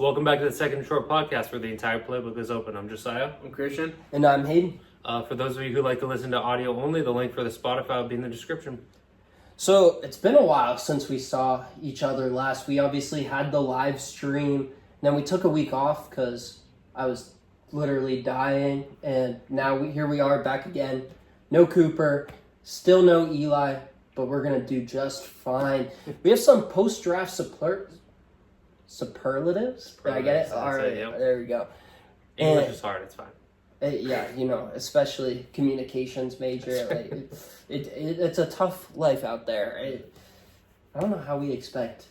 Welcome back to the Second Short Podcast where the entire playbook is open. I'm Josiah. I'm Christian. And I'm Hayden. For those of you who like to listen to audio only, the link for the Spotify will be in the description. So it's been a while since we saw each other last. We obviously had the live stream. Then we took a week off because I was literally dying. And now here we are back again. No Cooper, still no Eli, but we're going to do just fine. We have some post-draft superlatives. Did I get it? All right, yep. There we go. English is hard, it's fine. Yeah, especially communications major. Like, it's a tough life out there. I don't know how we expect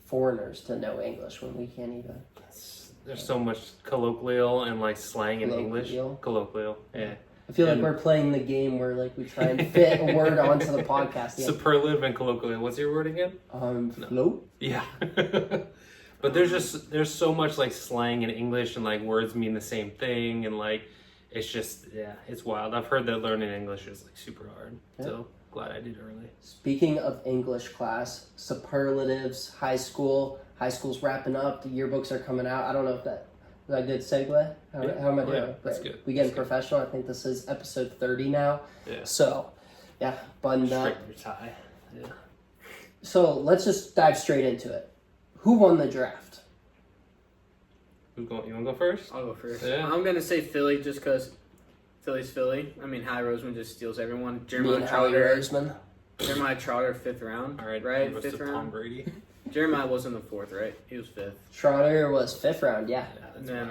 foreigners to know English when we can't even. There's so much colloquial and like slang in English. Colloquial, yeah. I feel like we're playing the game where like we try and fit a word onto the podcast. Superlative and colloquial. What's your word again? Float? Yeah. But there's so much like slang in English and like words mean the same thing and like it's just it's wild. I've heard that learning English is like super hard. Yeah. So glad I did early. Speaking of English class, superlatives, high school's wrapping up, the yearbooks are coming out. I don't know if that is that a good segue? How am I doing? Yeah, that's good. We getting professional. I think this is episode 30 now. Yeah. So buttoned up. Straighten your tie. Yeah. So let's just dive straight into it. Who won the draft? You want to go first? I'll go first. Yeah. I'm going to say Philly just because Philly's Philly. I mean, Howie Roseman just steals everyone. Jeremiah Trotter, 5th round. All right, right? 5th round. Tom Brady. Jeremiah wasn't the 4th, right? He was 5th. Trotter was 5th round, yeah. And then,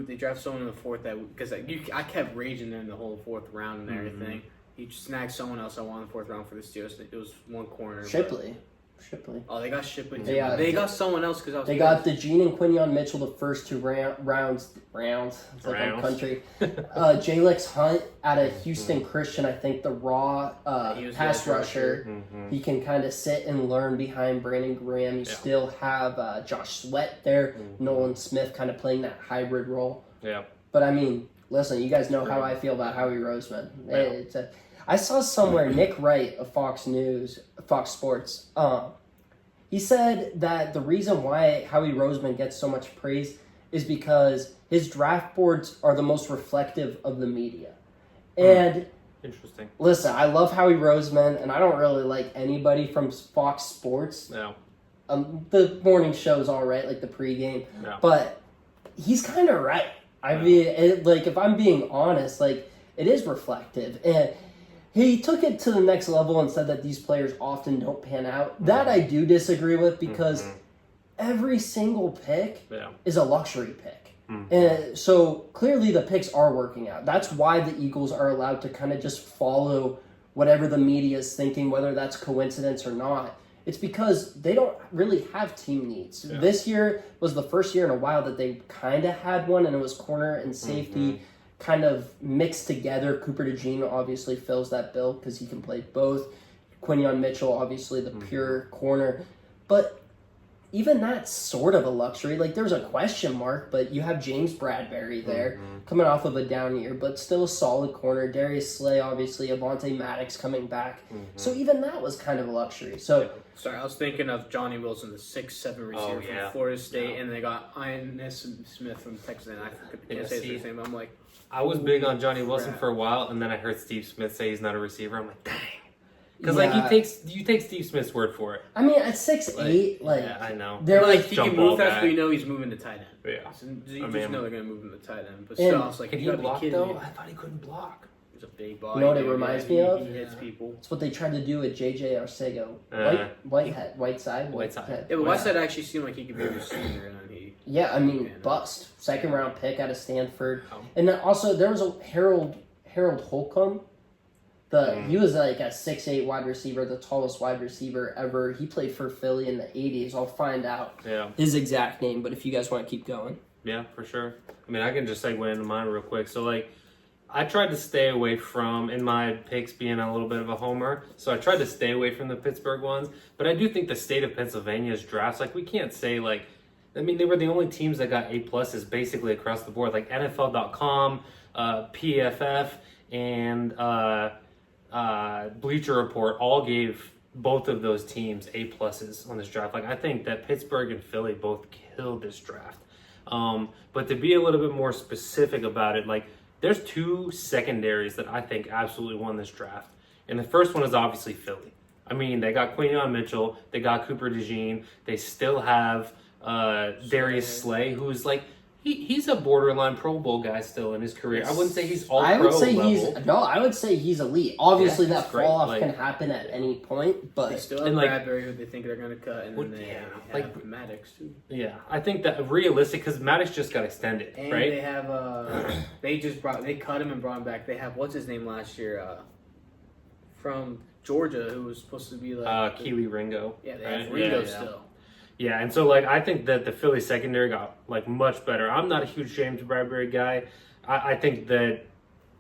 they drafted someone in the 4th because I kept raging in the whole 4th round and everything. He snagged someone else I won in the 4th round for the Steelers. It was one corner. Shipley. Oh, they got Shipley. They got someone else because I was. They got DeGene and Quinion Mitchell the first two rounds. It's like a country. Jalix Hunt out of Houston Christian, I think the raw pass rusher. Mm-hmm. He can kind of sit and learn behind Brandon Graham. You still have Josh Sweat there. Nolan Smith kind of playing that hybrid role. Yeah. But I mean, listen, you guys know how I feel about Howie Roseman. Yeah. I saw somewhere Nick Wright of Fox Sports, he said that the reason why Howie Roseman gets so much praise is because his draft boards are the most reflective of the media. And interesting. Listen, I love Howie Roseman, and I don't really like anybody from Fox Sports. No. The morning show's all right, like the pregame, but he's kind of right. I mean, if I'm being honest, like it is reflective, and he took it to the next level and said that these players often don't pan out. That I do disagree with because every single pick is a luxury pick. And so clearly the picks are working out. That's why the Eagles are allowed to kind of just follow whatever the media is thinking, whether that's coincidence or not. It's because they don't really have team needs. Yeah. This year was the first year in a while that they kind of had one, and it was corner and safety kind of mixed together. Cooper DeJean obviously fills that bill because he can play both. Quinion Mitchell, obviously the pure corner. But even that's sort of a luxury. Like, there's a question mark, but you have James Bradbury there coming off of a down year, but still a solid corner. Darius Slay, obviously. Avonte Maddox coming back. So even that was kind of a luxury. So sorry, I was thinking of Johnny Wilson, the 6'7" receiver from Florida State, and they got Ines Smith from Texas. And I can't say his name, but I'm like, I was big on Johnny Wilson for a while, and then I heard Steve Smith say he's not a receiver. I'm like, dang. Because you take Steve Smith's word for it. I mean, at 6'8", I know. They're like, he can move fast, but you know he's moving to tight end. Yeah. So you just know they're going to move him to tight end. But still, I was like, can he block though? I thought he couldn't block. He's a big body. You know what it reminds me of? He hits people. It's what they tried to do with J.J. Arcega. Whiteside. Yeah, but Whiteside actually seemed like he could be a receiver. Yeah, I mean, bust. Second round pick out of Stanford. And then also, there was a Harold Holcomb. He was like a 6'8" wide receiver, the tallest wide receiver ever. He played for Philly in the 80s. I'll find out his exact name, but if you guys want to keep going. Yeah, for sure. I mean, I can just segue into mine real quick. So, I tried to stay away from, in my picks, being a little bit of a homer. So I tried to stay away from the Pittsburgh ones. But I do think the state of Pennsylvania's drafts, we can't say, they were the only teams that got A+s basically across the board. Like NFL.com, PFF, and Bleacher Report all gave both of those teams A pluses on this draft. Like I think that Pittsburgh and Philly both killed this draft. But to be a little bit more specific about it, like there's two secondaries that I think absolutely won this draft. And the first one is obviously Philly. I mean, they got Quinion Mitchell, they got Cooper DeJean, they still have Darius Slay, who's like he's a borderline Pro Bowl guy still in his career. I wouldn't say he's all I would pro say level. I would say he's elite. Obviously, Yeah, that he's great. fall off Like- can happen at any point, but They still have And, like- Bradbury, who they think they're going to cut, and then Well, they yeah, have like- Maddox too. Yeah, I think that realistic because Maddox just got extended, And right? they have they cut him and brought him back. They have what's his name last year from Georgia, who was supposed to be like Keely Ringo. Yeah, they right? have Ringo Yeah. still. Yeah, and so like I think that the Philly secondary got like much better. I'm not a huge James Bradbury guy. I think that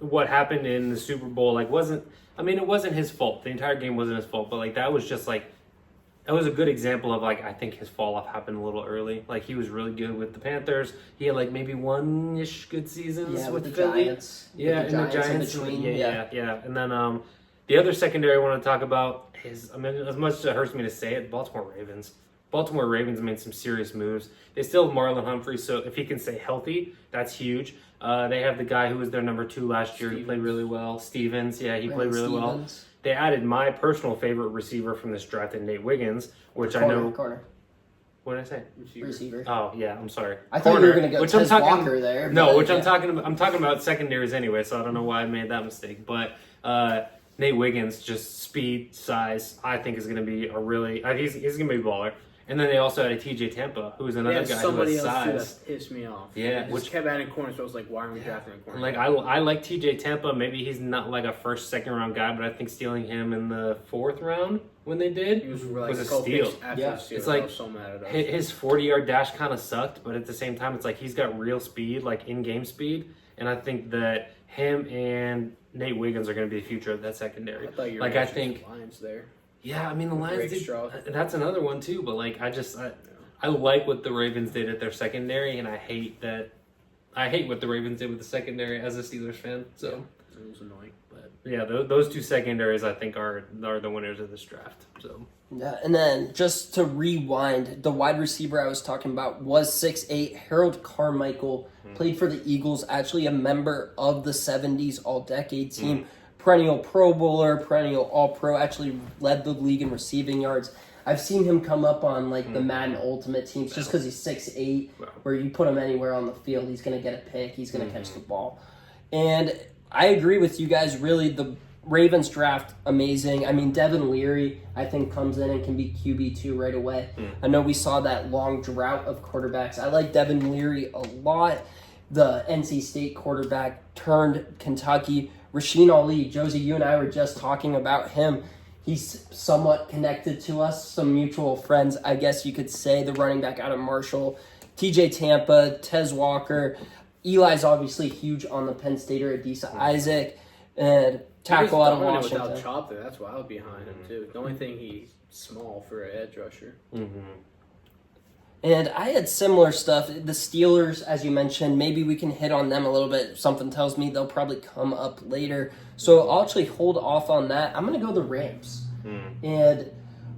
what happened in the Super Bowl like it wasn't his fault. The entire game wasn't his fault, but like that was a good example of like I think his fall off happened a little early. Like he was really good with the Panthers. He had like maybe one-ish good seasons yeah, with the Philly. Giants. Yeah, with and the Giants. in between. Yeah. And then the other secondary I want to talk about is, as much as it hurts me to say it, Baltimore Ravens. Baltimore Ravens made some serious moves. They still have Marlon Humphrey, so if he can stay healthy, that's huge. They have the guy who was their number 2 last year. He played really well. Stevens, yeah, he played really well. They added my personal favorite receiver from this draft, in Nate Wiggins, which I know. Corner. What did I say? Receiver. Oh yeah, I'm sorry. I thought you were going to go Tez Walker there. No, but, which yeah. I'm talking about secondaries anyway, so I don't know why I made that mistake. But Nate Wiggins, just speed, size, I think is going to be a really he's going to be a baller. And then they also had a TJ Tampa, who's another guy who has size. That pissed me off. Yeah, Just which kept adding corners, so I was like, why are we drafting a corner? like I like TJ Tampa. Maybe he's not like a first, second round guy, but I think stealing him in the 4th round when they did He was like a steal. Yeah. Steal. It's I like was so mad at us. his 40-yard dash kind of sucked, but at the same time, it's like he's got real speed, like in-game speed, and I think that him and Nate Wiggins are going to be the future of that secondary. I thought you were Like I think, Lions there. yeah, I mean the Lions Drake did. Stroud. That's another one too, but like I like what the Ravens did at their secondary, and I hate what the Ravens did with the secondary as a Steelers fan. So It was annoying. but yeah, those two secondaries I think are the winners of this draft. So Yeah, and then just to rewind, the wide receiver I was talking about was 6'8". Harold Carmichael played for the Eagles, actually a member of the 70s All-Decade team, perennial Pro Bowler, perennial All-Pro, actually led the league in receiving yards. I've seen him come up on like the Madden Ultimate teams just because he's 6'8", where you put him anywhere on the field, he's going to get a pick, he's going to catch the ball. And I agree with you guys, really, the Ravens draft, amazing. I mean, Devin Leary, I think, comes in and can be QB2 right away. I know we saw that long drought of quarterbacks. I like Devin Leary a lot. The NC State quarterback turned Kentucky. Rasheen Ali, Josie, you and I were just talking about him. He's somewhat connected to us, some mutual friends, I guess you could say. The running back out of Marshall, TJ Tampa, Tez Walker. Eli's obviously huge on the Penn Stater, Adisa Isaac, and tackle out of Washington. Without Chop there, that's why I was behind him too. The only thing he's small for an edge rusher. And I had similar stuff. The Steelers, as you mentioned, maybe we can hit on them a little bit. Something tells me they'll probably come up later. So I'll actually hold off on that. I'm going to go the Rams. And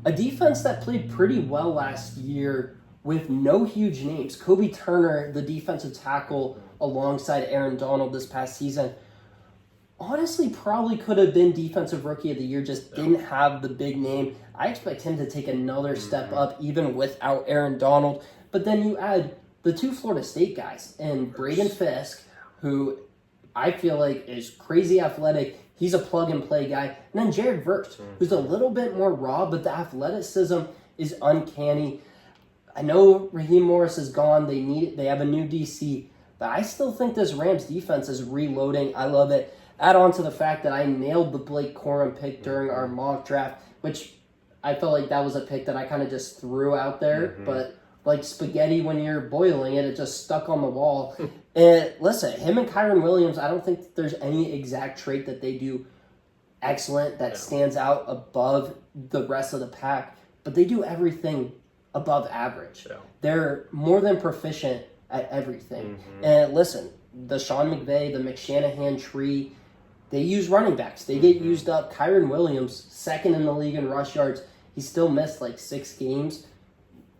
a defense that played pretty well last year with no huge names. Kobe Turner, the defensive tackle, alongside Aaron Donald this past season, honestly probably could have been Defensive Rookie of the Year, just didn't have the big name. I expect him to take another step up even without Aaron Donald. But then you add the 2 Florida State guys and Braden Fisk, who I feel like is crazy athletic. He's a plug-and-play guy. And then Jared Verse, who's a little bit more raw, but the athleticism is uncanny. I know Raheem Morris is gone. They need it. They have a new DC. But I still think this Rams defense is reloading. I love it. Add on to the fact that I nailed the Blake Corum pick during our mock draft, which I felt like that was a pick that I kind of just threw out there. But like spaghetti when you're boiling it, it just stuck on the wall. And listen, him and Kyron Williams, I don't think there's any exact trait that they do excellent that stands out above the rest of the pack. But they do everything above average. They're more than proficient at everything. And listen, the Sean McVay, the McShanahan tree, they use running backs. They get used up. Kyron Williams, second in the league in rush yards. He still missed like 6 games.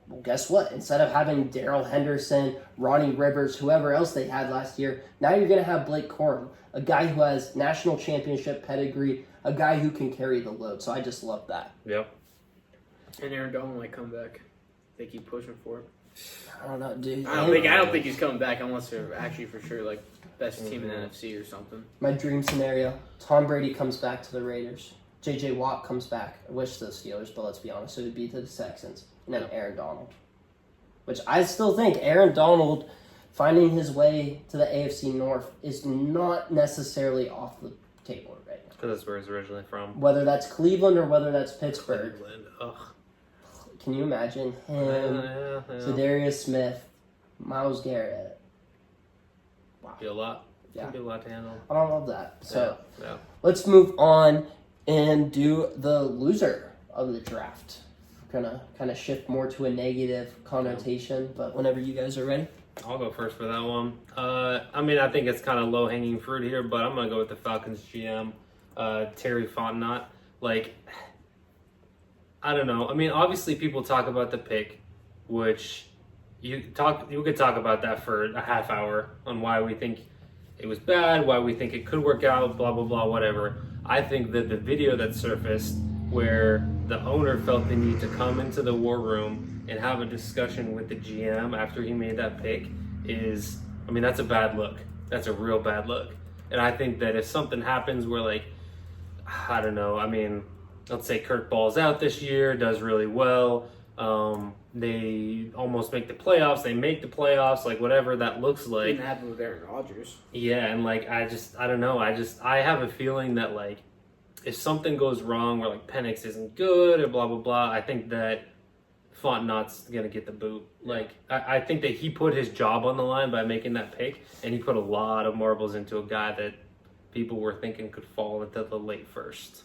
Well, guess what? Instead of having Darrell Henderson, Ronnie Rivers, whoever else they had last year, now you're going to have Blake Corum, a guy who has national championship pedigree, a guy who can carry the load. So I just love that. Yep. And Aaron Donald might come back. They keep pushing for it. I don't know, dude. I don't think he's coming back unless they're actually for sure like best team in the NFC or something. My dream scenario, Tom Brady comes back to the Raiders. J.J. Watt comes back. I wish to the Steelers, but let's be honest, it would be to the Texans. And then Aaron Donald. Which I still think Aaron Donald finding his way to the AFC North is not necessarily off the table right now. Because that's where he's originally from. Whether that's Cleveland or whether that's Pittsburgh. Cleveland. Ugh. Can you imagine him, Yeah. Zadarius Smith, Myles Garrett? Wow. Be a lot. Yeah. Be a lot to handle. I don't love that. So Yeah. let's move on and do the loser of the draft. We're gonna kind of shift more to a negative connotation, but whenever you guys are ready. I'll go first for that one. I mean, I think it's kind of low-hanging fruit here, but I'm going to go with the Falcons GM, Terry Fontenot. Like, I don't know. I mean, obviously people talk about the pick, which you could talk about that for a half hour on why we think it was bad, why we think it could work out, blah, blah, blah, whatever. I think that the video that surfaced where the owner felt the need to come into the war room and have a discussion with the GM after he made that pick is, I mean, that's a bad look. That's a real bad look. And I think that if something happens where, like, I don't know, I mean, let's say Kirk balls out this year, does really well, they almost make the playoffs, they make the playoffs, like whatever that looks like. Didn't happen with Aaron Rodgers. Yeah, and like, I don't know, I have a feeling that, like, if something goes wrong where, like, Penix isn't good or blah, blah, blah, I think that Fontenot's going to get the boot. Like, I think that he put his job on the line by making that pick, and he put a lot of marbles into a guy that people were thinking could fall into the late first.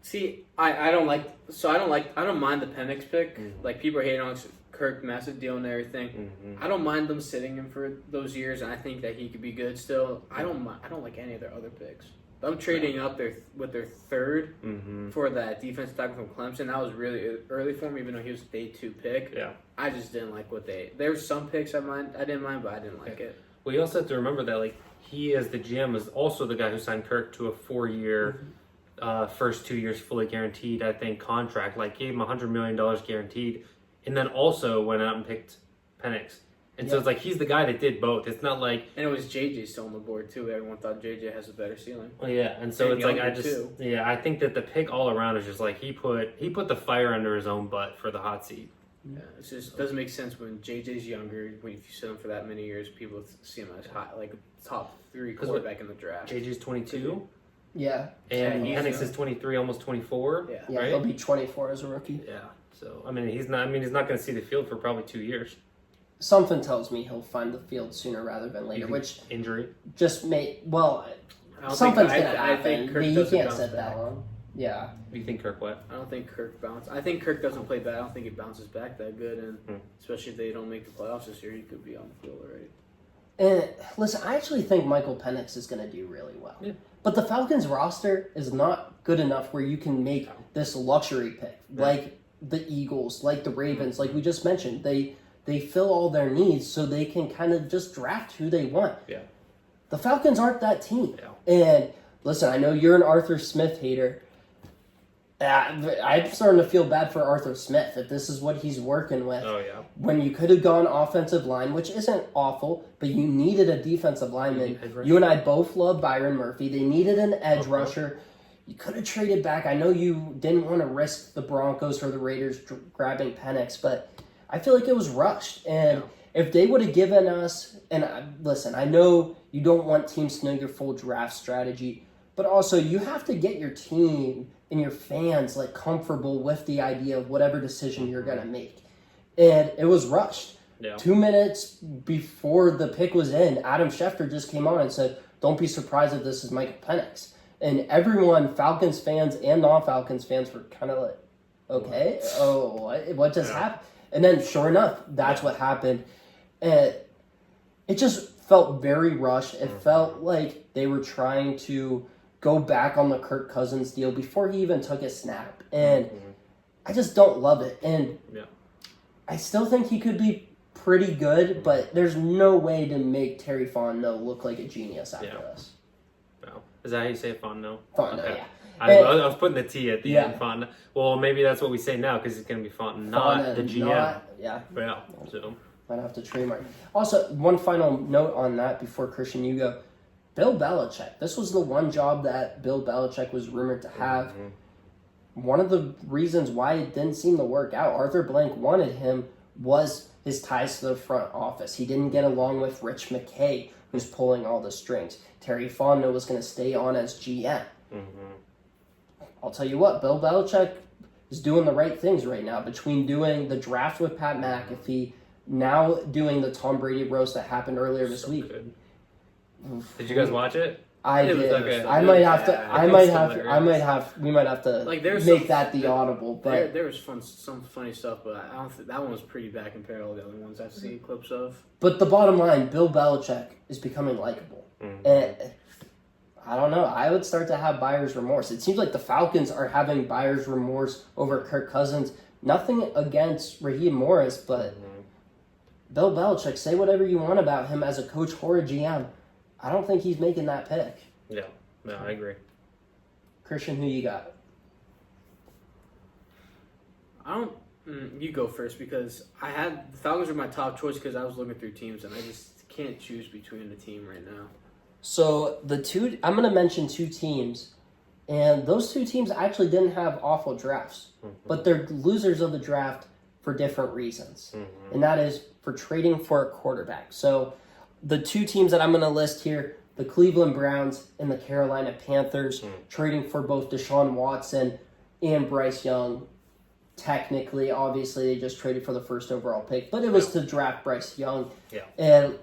See, I don't mind the Penix pick. Mm-hmm. Like, people are hating on Kirk, massive deal and everything. Mm-hmm. I don't mind them sitting him for those years, and I think that he could be good still. I don't like any of their other picks. I'm trading up with their third for that defensive tackle from Clemson. That was really early for him, even though he was a day 2 pick. Yeah. I just didn't like there were some picks I didn't mind, but I didn't like it. Well, you also have to remember that, like, he as the GM is also the guy who signed Kirk to a 4-year, first 2 years fully guaranteed, I think, contract. Like, gave him $100 million guaranteed, and then also went out and picked Penix. And so it's like he's the guy that did both. It's not like... And it was JJ still on the board, too. Everyone thought JJ has a better ceiling. Well, yeah, and so And it's like younger, I think that the pick all around is just like he put the fire under his own butt for the hot seat. Yeah, it just doesn't make sense when JJ's younger. If you sit him for that many years, people see him as high, like top 3 quarterback in the draft. JJ's 22. Yeah. And Yeah, Penix is 23, almost 24. Yeah. Yeah, right? he'll be 24 as a rookie. Yeah. So I mean, he's not going to see the field for probably 2 years. Something tells me he'll find the field sooner rather than later, which injury just may something's going to happen. I think Kirk you doesn't can't bounce sit back. that long. Yeah. You think Kirk what? I don't think Kirk bounces. I think Kirk doesn't play bad. I don't think he bounces back that good, and especially if they don't make the playoffs this year, he could be on the field already. And listen, I actually think Michael Penix is going to do really well. Yeah. But the Falcons roster is not good enough where you can make this luxury pick, like the Eagles, like the Ravens, like we just mentioned. They fill all their needs so they can kind of just draft who they want. Yeah. The Falcons aren't that team. Yeah. And listen, I know you're an Arthur Smith hater. I'm starting to feel bad for Arthur Smith if this is what he's working with. Oh, yeah. When you could have gone offensive line, which isn't awful, but you needed a defensive lineman. You and I both love Byron Murphy. They needed an edge rusher. You could have traded back. I know you didn't want to risk the Broncos or the Raiders grabbing Penix, but I feel like it was rushed. And if they would have given us, and listen, I know you don't want teams to know your full draft strategy, but also you have to get your team and your fans like comfortable with the idea of whatever decision you're going to make. And it was rushed. Yeah. 2 minutes before the pick was in, Adam Schefter just came on and said, don't be surprised if this is Michael Penix. And everyone, Falcons fans and non-Falcons fans, were kind of like, okay, what just happened? And then sure enough, that's what happened. And it just felt very rushed. It felt like they were trying to go back on the Kirk Cousins deal before he even took a snap. And I just don't love it. And I still think he could be pretty good, but there's no way to make Terry Fontenot look like a genius after this. No. Is that how you say it, Fontenot? Fontenot, okay. yeah. I was putting the T at the end, Fontenot. Well, maybe that's what we say now because it's going to be Fontenot, the GM. Yeah. So. Might have to trademark. Also, one final note on that before Christian, you go. Bill Belichick. This was the one job that Bill Belichick was rumored to have. One of the reasons why it didn't seem to work out, Arthur Blank wanted him, was his ties to the front office. He didn't get along with Rich McKay, who's pulling all the strings. Terry Fontenot was going to stay on as GM. I'll tell you what, Bill Belichick is doing the right things right now. Between doing the draft with Pat McAfee, now doing the Tom Brady roast that happened earlier this week. Good. Did you guys watch it? I did. Okay. I might have to. We might have to like, make that the audible. But there was some funny stuff, but I don't think that one was pretty bad compared to all the other ones I've seen clips of. But the bottom line, Bill Belichick is becoming likable, and I don't know. I would start to have buyer's remorse. It seems like the Falcons are having buyer's remorse over Kirk Cousins. Nothing against Raheem Morris, but Bill Belichick, say whatever you want about him as a coach or a GM. I don't think he's making that pick. Yeah, no, I agree. Christian, who you got? I don't. You go first because I had the Falcons were my top choice because I was looking through teams and I just can't choose between the team right now. So I'm going to mention two teams, and those two teams actually didn't have awful drafts, but they're losers of the draft for different reasons, and that is for trading for a quarterback. So the two teams that I'm going to list here, the Cleveland Browns and the Carolina Panthers, trading for both Deshaun Watson and Bryce Young. Technically, obviously, they just traded for the first overall pick, but it was to draft Bryce Young. Yeah. And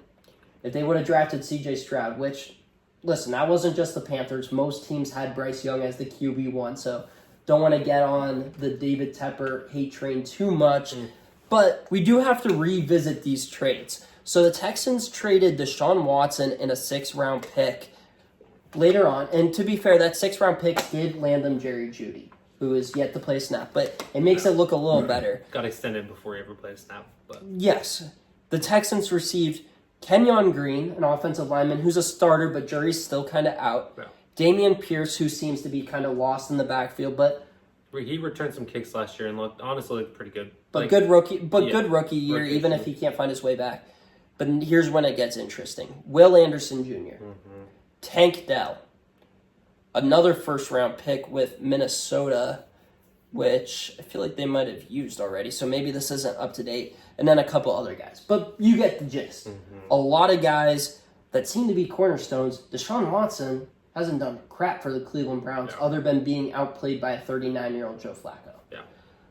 if they would have drafted C.J. Stroud, which, listen, that wasn't just the Panthers. Most teams had Bryce Young as the QB1, so don't want to get on the David Tepper hate train too much. But we do have to revisit these trades. So the Texans traded Deshaun Watson in a 6th-round pick later on. And to be fair, that 6th-round pick did land them Jerry Jeudy, who is yet to play a snap. But it makes it look a little better. Got extended before he ever played a snap. But yes. The Texans received Kenyon Green, an offensive lineman who's a starter, but jury's still kind of out. Yeah. Damian Pierce, who seems to be kind of lost in the backfield, but he returned some kicks last year and honestly looked pretty good. But good rookie year, even if he can't find his way back. But here's when it gets interesting. Will Anderson Jr., Tank Dell, another 1st-round pick with Minnesota, which I feel like they might have used already, so maybe this isn't up to date, and then a couple other guys. But you get the gist. A lot of guys that seem to be cornerstones. Deshaun Watson hasn't done crap for the Cleveland Browns other than being outplayed by a 39-year-old Joe Flacco. Yeah.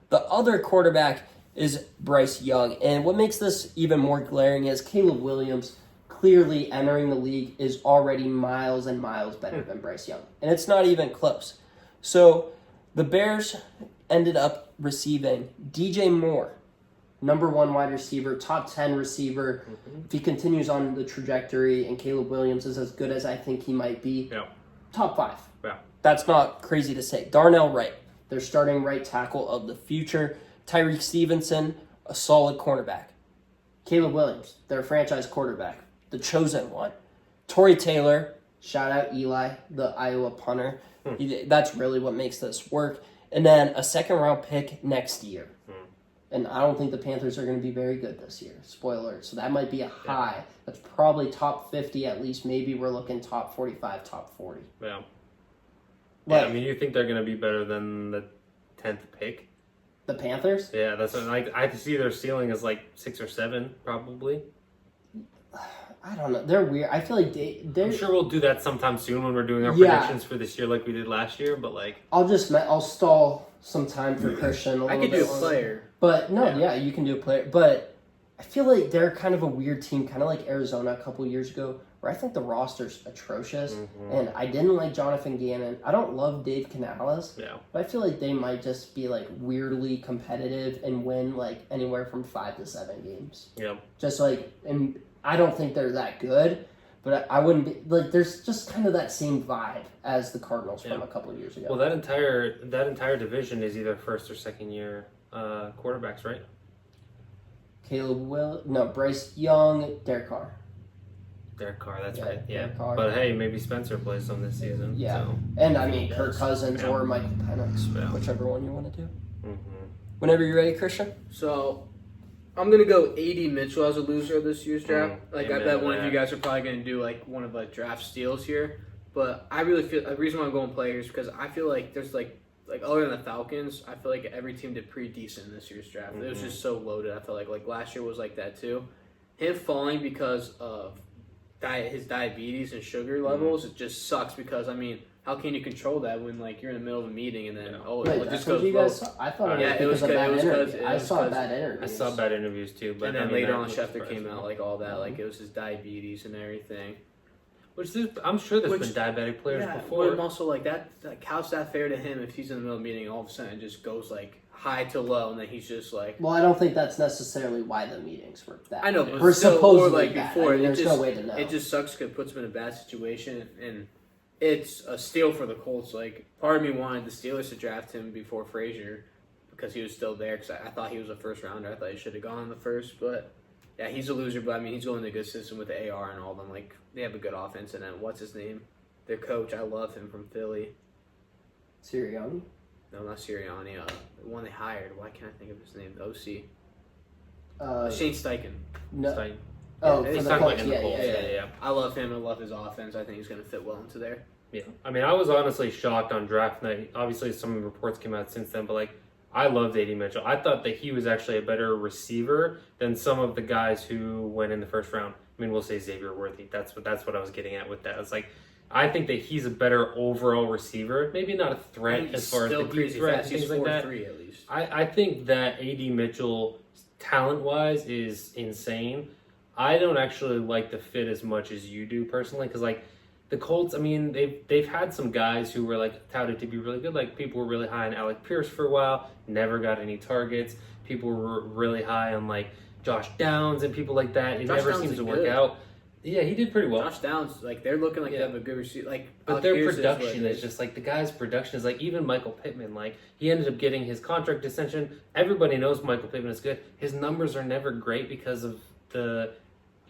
The other quarterback is Bryce Young, and what makes this even more glaring is Caleb Williams, clearly entering the league, is already miles and miles better than Bryce Young, and it's not even close. So the Bears ended up receiving DJ Moore, number 1 wide receiver, top 10 receiver. If he continues on the trajectory and Caleb Williams is as good as I think he might be, top 5. Yeah. That's not crazy to say. Darnell Wright, their starting right tackle of the future. Tyreek Stevenson, a solid cornerback. Caleb Williams, their franchise quarterback, the chosen one. Torrey Taylor, shout out Eli, the Iowa punter. That's really what makes this work. And then a 2nd-round pick next year. And I don't think the Panthers are going to be very good this year. Spoiler alert. So that might be a high. That's probably top 50 at least. Maybe we're looking top 45, top 40. Yeah. Like, I mean, you think they're going to be better than the 10th pick? The Panthers? Yeah, that's what, I see their ceiling is like 6 or 7, probably. I don't know. They're weird. I feel like they're... I'm sure we'll do that sometime soon when we're doing our predictions for this year like we did last year, but like... I'll stall some time for Christian a little bit. I could do a player. But, no, you can do a player. But I feel like they're kind of a weird team, kind of like Arizona a couple years ago, where I think the roster's atrocious. And I didn't like Jonathan Gannon. I don't love Dave Canales. Yeah. But I feel like they might just be, like, weirdly competitive and win, like, anywhere from 5 to 7 games. Yeah. Just, like... and I don't think they're that good, But I wouldn't be like. There's just kind of that same vibe as the Cardinals from a couple of years ago. Well, that entire division is either first or second year quarterbacks, right? Bryce Young, Derek Carr. Derek Carr, that's right. Yeah. Derek Carr. But hey, maybe Spencer plays them this season. Yeah. So. And I mean, Kirk Cousins or Michael Penix, whichever one you want to do. Whenever you're ready, Christian. So, I'm gonna go AD Mitchell as a loser of this year's draft. I bet one of you guys are probably gonna do one of draft steals here. But I really feel the reason why I'm going players because I feel like there's like other than the Falcons, I feel like every team did pretty decent in this year's draft. It was just so loaded. I feel like last year was like that too. Him falling because of his diabetes and sugar levels, it just sucks because I mean, how can you control that when you're in the middle of a meeting and then it just goes low? I thought it was because of bad interview. I saw bad interviews. I saw bad interviews too, but and then later on, Schefter came out all that, it was his diabetes and everything. I'm sure there's been diabetic players before. But also that how's that fair to him if he's in the middle of a meeting and all of a sudden it just goes high to low and then he's just Well, I don't think that's necessarily why the meetings were that. I know, but we're still, supposedly or before. There's no way to know. It just sucks because it puts him in a bad situation and it's a steal for the Colts. Part of me wanted the Steelers to draft him before Frazier because he was still there because I thought he was a first rounder. I thought he should have gone in the first, but yeah, he's a loser. But I mean, he's going to a good system with the AR and all them. They have a good offense, and then what's his name? Their coach, I love him from Philly. Sirianni? No, not Sirianni. The one they hired. Why can't I think of his name? The OC. Shane Steichen. No. Steichen. Oh, he's for the talking Colts. about in the Colts. Yeah. I love him. I love his offense. I think he's going to fit well into there. Yeah. I mean, I was honestly shocked on draft night. Obviously, some reports came out since then, but I loved AD Mitchell. I thought that he was actually a better receiver than some of the guys who went in the first round. I mean, we'll say Xavier Worthy. That's what I was getting at with that. It's I think that he's a better overall receiver. Maybe not a threat as far as the deep threat and things like that. 4'3" at least. I think that AD Mitchell, talent-wise, is insane. I don't actually like the fit as much as you do personally because the Colts, I mean, they've had some guys who were touted to be really good. People were really high on Alec Pierce for a while, never got any targets. People were really high on Josh Downs and people like that. It never seems to work out. Yeah, he did pretty well. Josh Downs, they're looking they have a good receiver. But their production is just the guy's production is even Michael Pittman. He ended up getting his contract extension. Everybody knows Michael Pittman is good. His numbers are never great because of the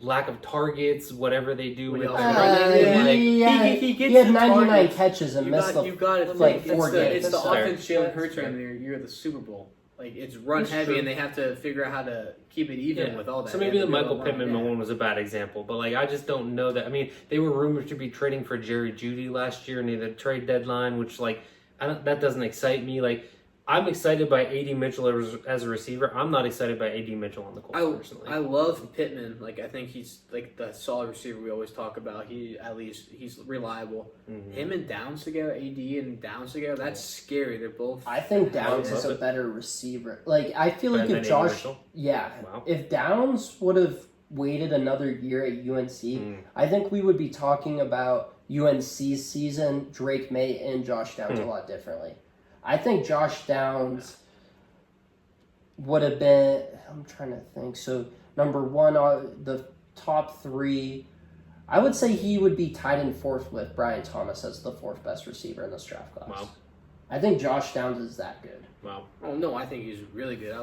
lack of targets, whatever they do with he had 99 catches and missed you got it. 4 games. It's the offense Jalen Hurts ran there. You're the Super Bowl. It's run heavy, and they have to figure out how to keep it even with all that. So maybe the Michael Pittman one was a bad example, but I just don't know that. I mean, they were rumored to be trading for Jerry Jeudy last year near the trade deadline, which that doesn't excite me. I'm excited by AD Mitchell as a receiver. I'm not excited by AD Mitchell on the Colts personally. I love Pittman. I think he's the solid receiver we always talk about. He's reliable. Mm-hmm. Him and Downs together, AD and Downs together, that's scary. They're both. I think Downs is a better receiver. I feel like if Josh, if Downs would have waited another year at UNC, I think we would be talking about UNC's season, Drake May, and Josh Downs a lot differently. I think Josh Downs would have been, I'm trying to think. So, number one, the top 3, I would say he would be tied in 4th with Brian Thomas as the 4th best receiver in this draft class. Wow. I think Josh Downs is that good. Wow. Oh, no, I think he's really good.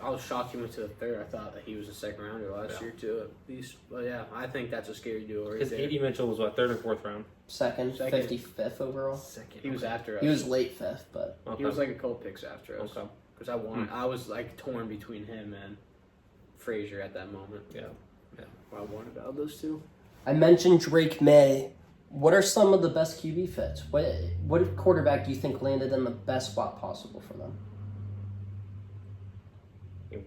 I was shocked he went to the 3rd. I thought that he was a 2nd rounder last year, too, at least. But, yeah, I think that's a scary duo right there. Because AD Mitchell was, 3rd or 4th round? Second, 55th overall. Second. He was after us. He was late 5th, but... He was a couple picks after us. Okay. Because I was, torn between him and Frazier at that moment. Yeah. I wanted about those two. I mentioned Drake May. What are some of the best QB fits? What quarterback do you think landed in the best spot possible for them?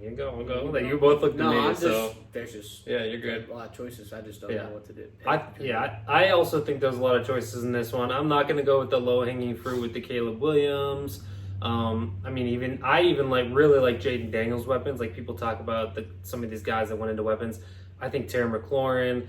You go. You both looked at me, so there's just you're good. A lot of choices. I just don't know what to do. I also think there's a lot of choices in this one. I'm not going to go with the low hanging fruit with the Caleb Williams. I mean, I really like Jaden Daniels' weapons. People talk about some of these guys that went into weapons. I think Terry McLaurin,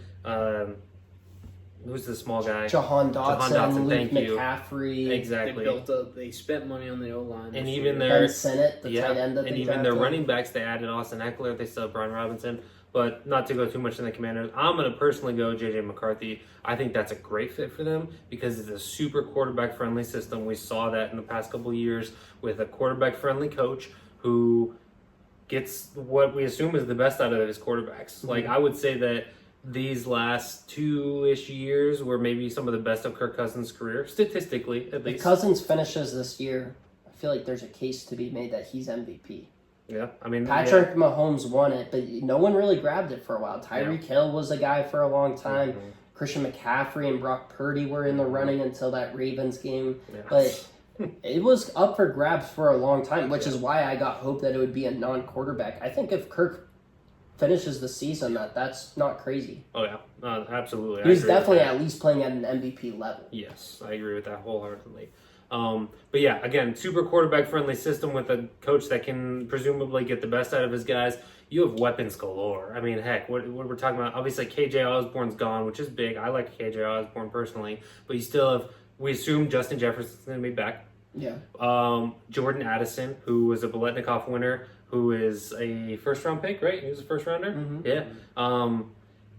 who's the small guy? Jahan Dotson, Luke thank you. McCaffrey. Exactly. They spent money on the O-line. And even Ben Sinnott, the tight end that and they even their drafted. running backs, they added Austin Eckler. They still have Brian Robinson. But not to go too much in the Commanders, I'm going to personally go J.J. McCarthy. I think that's a great fit for them because it's a super quarterback-friendly system. We saw that in the past couple of years with a quarterback-friendly coach who gets what we assume is the best out of his quarterbacks. Mm-hmm. Like, I would say that these last 2-ish years were maybe some of the best of Kirk Cousins' career, statistically at least. If Cousins finishes this year, I feel like there's a case to be made that he's MVP. Yeah, I mean, Patrick Mahomes won it, but no one really grabbed it for a while. Tyreek Hill was a guy for a long time. Mm-hmm. Christian McCaffrey and Brock Purdy were in the running until that Ravens game. Yeah. But it was up for grabs for a long time, which is why I got hope that it would be a non-quarterback. I think if Kirk finishes the season, that's not crazy. Oh, yeah. Absolutely. He was definitely at least playing at an MVP level. Yes, I agree with that wholeheartedly. But yeah, again, super quarterback-friendly system with a coach that can presumably get the best out of his guys. You have weapons galore. I mean, heck, what we're talking about, obviously KJ Osborne's gone, which is big. I like KJ Osborne personally. But you still have, we assume Justin Jefferson's going to be back. Yeah. Jordan Addison, who was a Biletnikoff winner, who is a first-round pick, right? He was a first-rounder? Mm-hmm. Yeah.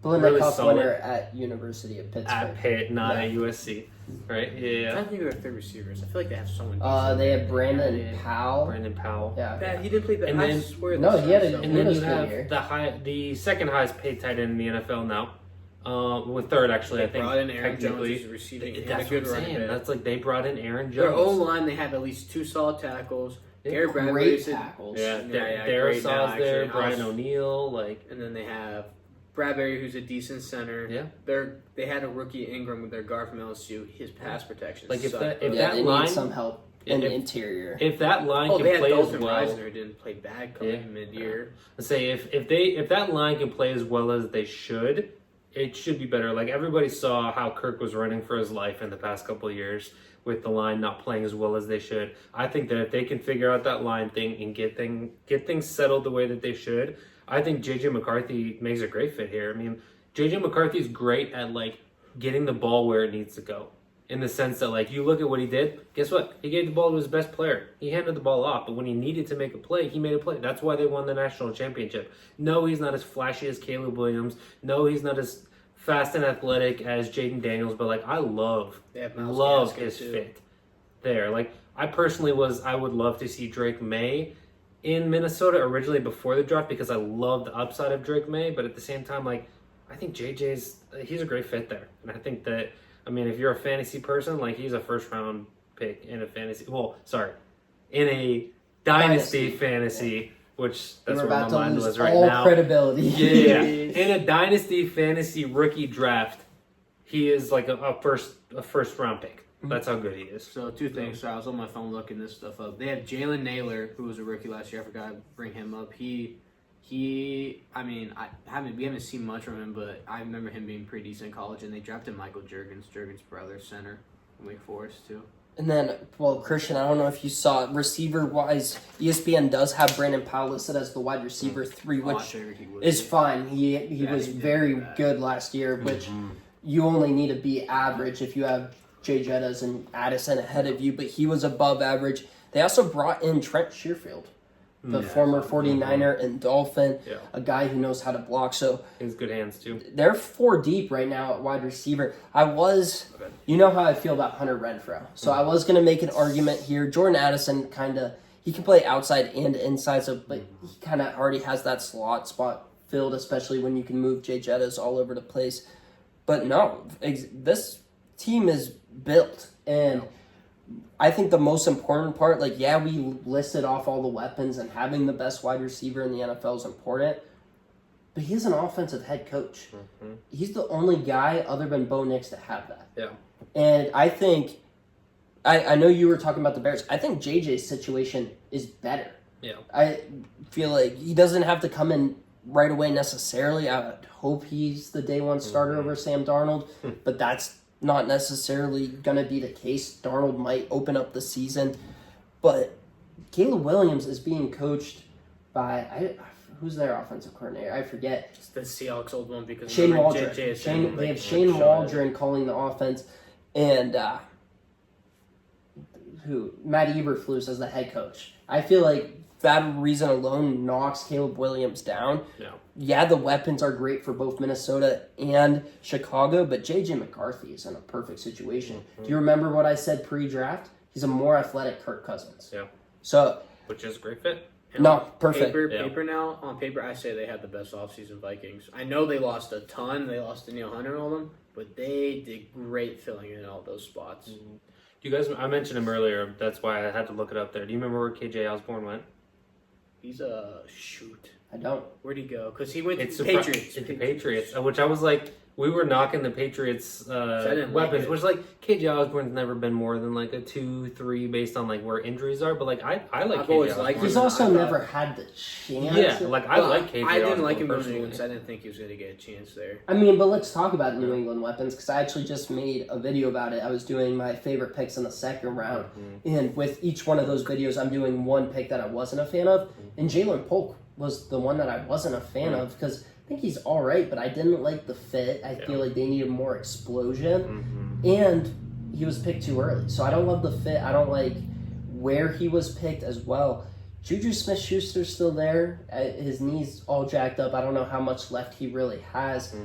Biletnikoff really winner at University of Pittsburgh. At Pitt, not at USC. Right? Yeah. I'm trying to think of their receivers. I feel like they have someone. They have Brandon Powell. Yeah. He didn't play that. And I then, swear. No, he had a. And then you have the second highest paid tight end in the NFL now. With third, actually, I think. Brought in Aaron Jones is receiving. That's what I'm saying. That's like they brought in Aaron Jones. Their O-line, they have at least 2 solid tackles. They're great tackles. Yeah, Darrisaw's there, Brian O'Neill, and then they have Bradbury, who's a decent center. Yeah, they had a rookie Ingram with their guard from LSU. His pass protection. Like if that line need some help in the interior. If that line can they had play Dalton as well, Reisner didn't play bad coming mid-year. Let's say if that line can play as well as they should, it should be better. Like everybody saw how Kirk was running for his life in the past couple of years with the line not playing as well as they should. I think that if they can figure out that line thing and get things settled the way that they should, I think J.J. McCarthy makes a great fit here. I mean, J.J. McCarthy's great at like getting the ball where it needs to go. In the sense that like you look at what he did, guess what? He gave the ball to his best player. He handed the ball off, but when he needed to make a play, he made a play. That's why they won the national championship. No, he's not as flashy as Caleb Williams. No, he's not as fast and athletic as Jaden Daniels, but like I love his fit there. Like I would love to see Drake May in Minnesota originally before the draft because I love the upside of Drake May, but at the same time, like I think he's a great fit there, and I think that if you're a fantasy person, like he's a first round pick in a fantasy. Well, sorry, in a dynasty fantasy. Which that's where my mind was right now. All credibility. Yeah. In a dynasty fantasy rookie draft, he is like a first round pick. That's how good he is. So 2 things. So I was on my phone looking this stuff up. They have Jalen Naylor, who was a rookie last year. I forgot to bring him up. We haven't seen much from him, but I remember him being pretty decent in college. And they drafted Michael Juergens' brother, center from Wake Forest too. And then, Christian, I don't know if you saw it, receiver-wise, ESPN does have Brandon Powell listed as the wide receiver 3, which is fine. He was very good last year, which you only need to be average if you have Jay Jettas and Addison ahead of you, but he was above average. They also brought in Trent Sherfield, the former 49er and Dolphin, a guy who knows how to block. So he has good hands, too. They're 4 deep right now at wide receiver. You know how I feel about Hunter Renfrow. So I was going to make an argument here. Jordan Addison he can play outside and inside, but he kind of already has that slot spot filled, especially when you can move Jay Jettas all over the place. But no, this team is built. And I think the most important part, we listed off all the weapons and having the best wide receiver in the NFL is important. But he's an offensive head coach. Mm-hmm. He's the only guy other than Bo Nix to have that. Yeah. And I think, I know you were talking about the Bears. I think JJ's situation is better. Yeah. I feel like he doesn't have to come in right away necessarily. I would hope he's the day one starter over Sam Darnold, but that's not necessarily going to be the case. Darnold might open up the season. But Caleb Williams is being coached by, who's their offensive coordinator? I forget. It's the Seahawks old one because Shane remember Waldron. JJ They have Shane Waldron calling the offense, and Matt Eberflus as the head coach. I feel like that reason alone knocks Caleb Williams down. Yeah, the weapons are great for both Minnesota and Chicago, but J.J. McCarthy is in a perfect situation. Mm-hmm. Do you remember what I said pre-draft? He's a more athletic Kirk Cousins. Yeah. So, which is a great fit. No, perfect. On paper, I say they had the best offseason Vikings. I know they lost a ton. They lost Danielle Hunter and all them, but they did great filling in all those spots. Mm-hmm. You guys, I mentioned him earlier. That's why I had to look it up there. Do you remember where KJ Osborne went? He's a shoot. I don't. Where'd he go? Because he went to the Patriots. It's the Patriots, which I was like, we were knocking the Patriots' weapons, which like KJ Osborne's never been more than like a 2-3 based on like where injuries are. But like I like KJ Osborne. He's also never had the chance. Yeah, like I like KJ. I didn't Osborne like him going to personally. New England, so I didn't think he was going to get a chance there. I mean, but let's talk about New England weapons because I actually just made a video about it. I was doing my favorite picks in the second round, and with each one of those videos, I'm doing one pick that I wasn't a fan of, and Jalen Polk was the one that I wasn't a fan of because I think he's all right, but I didn't like the fit. I feel like they needed more explosion, and he was picked too early. So I don't love the fit. I don't like where he was picked as well. Juju Smith-Schuster's still there. His knee's all jacked up. I don't know how much left he really has.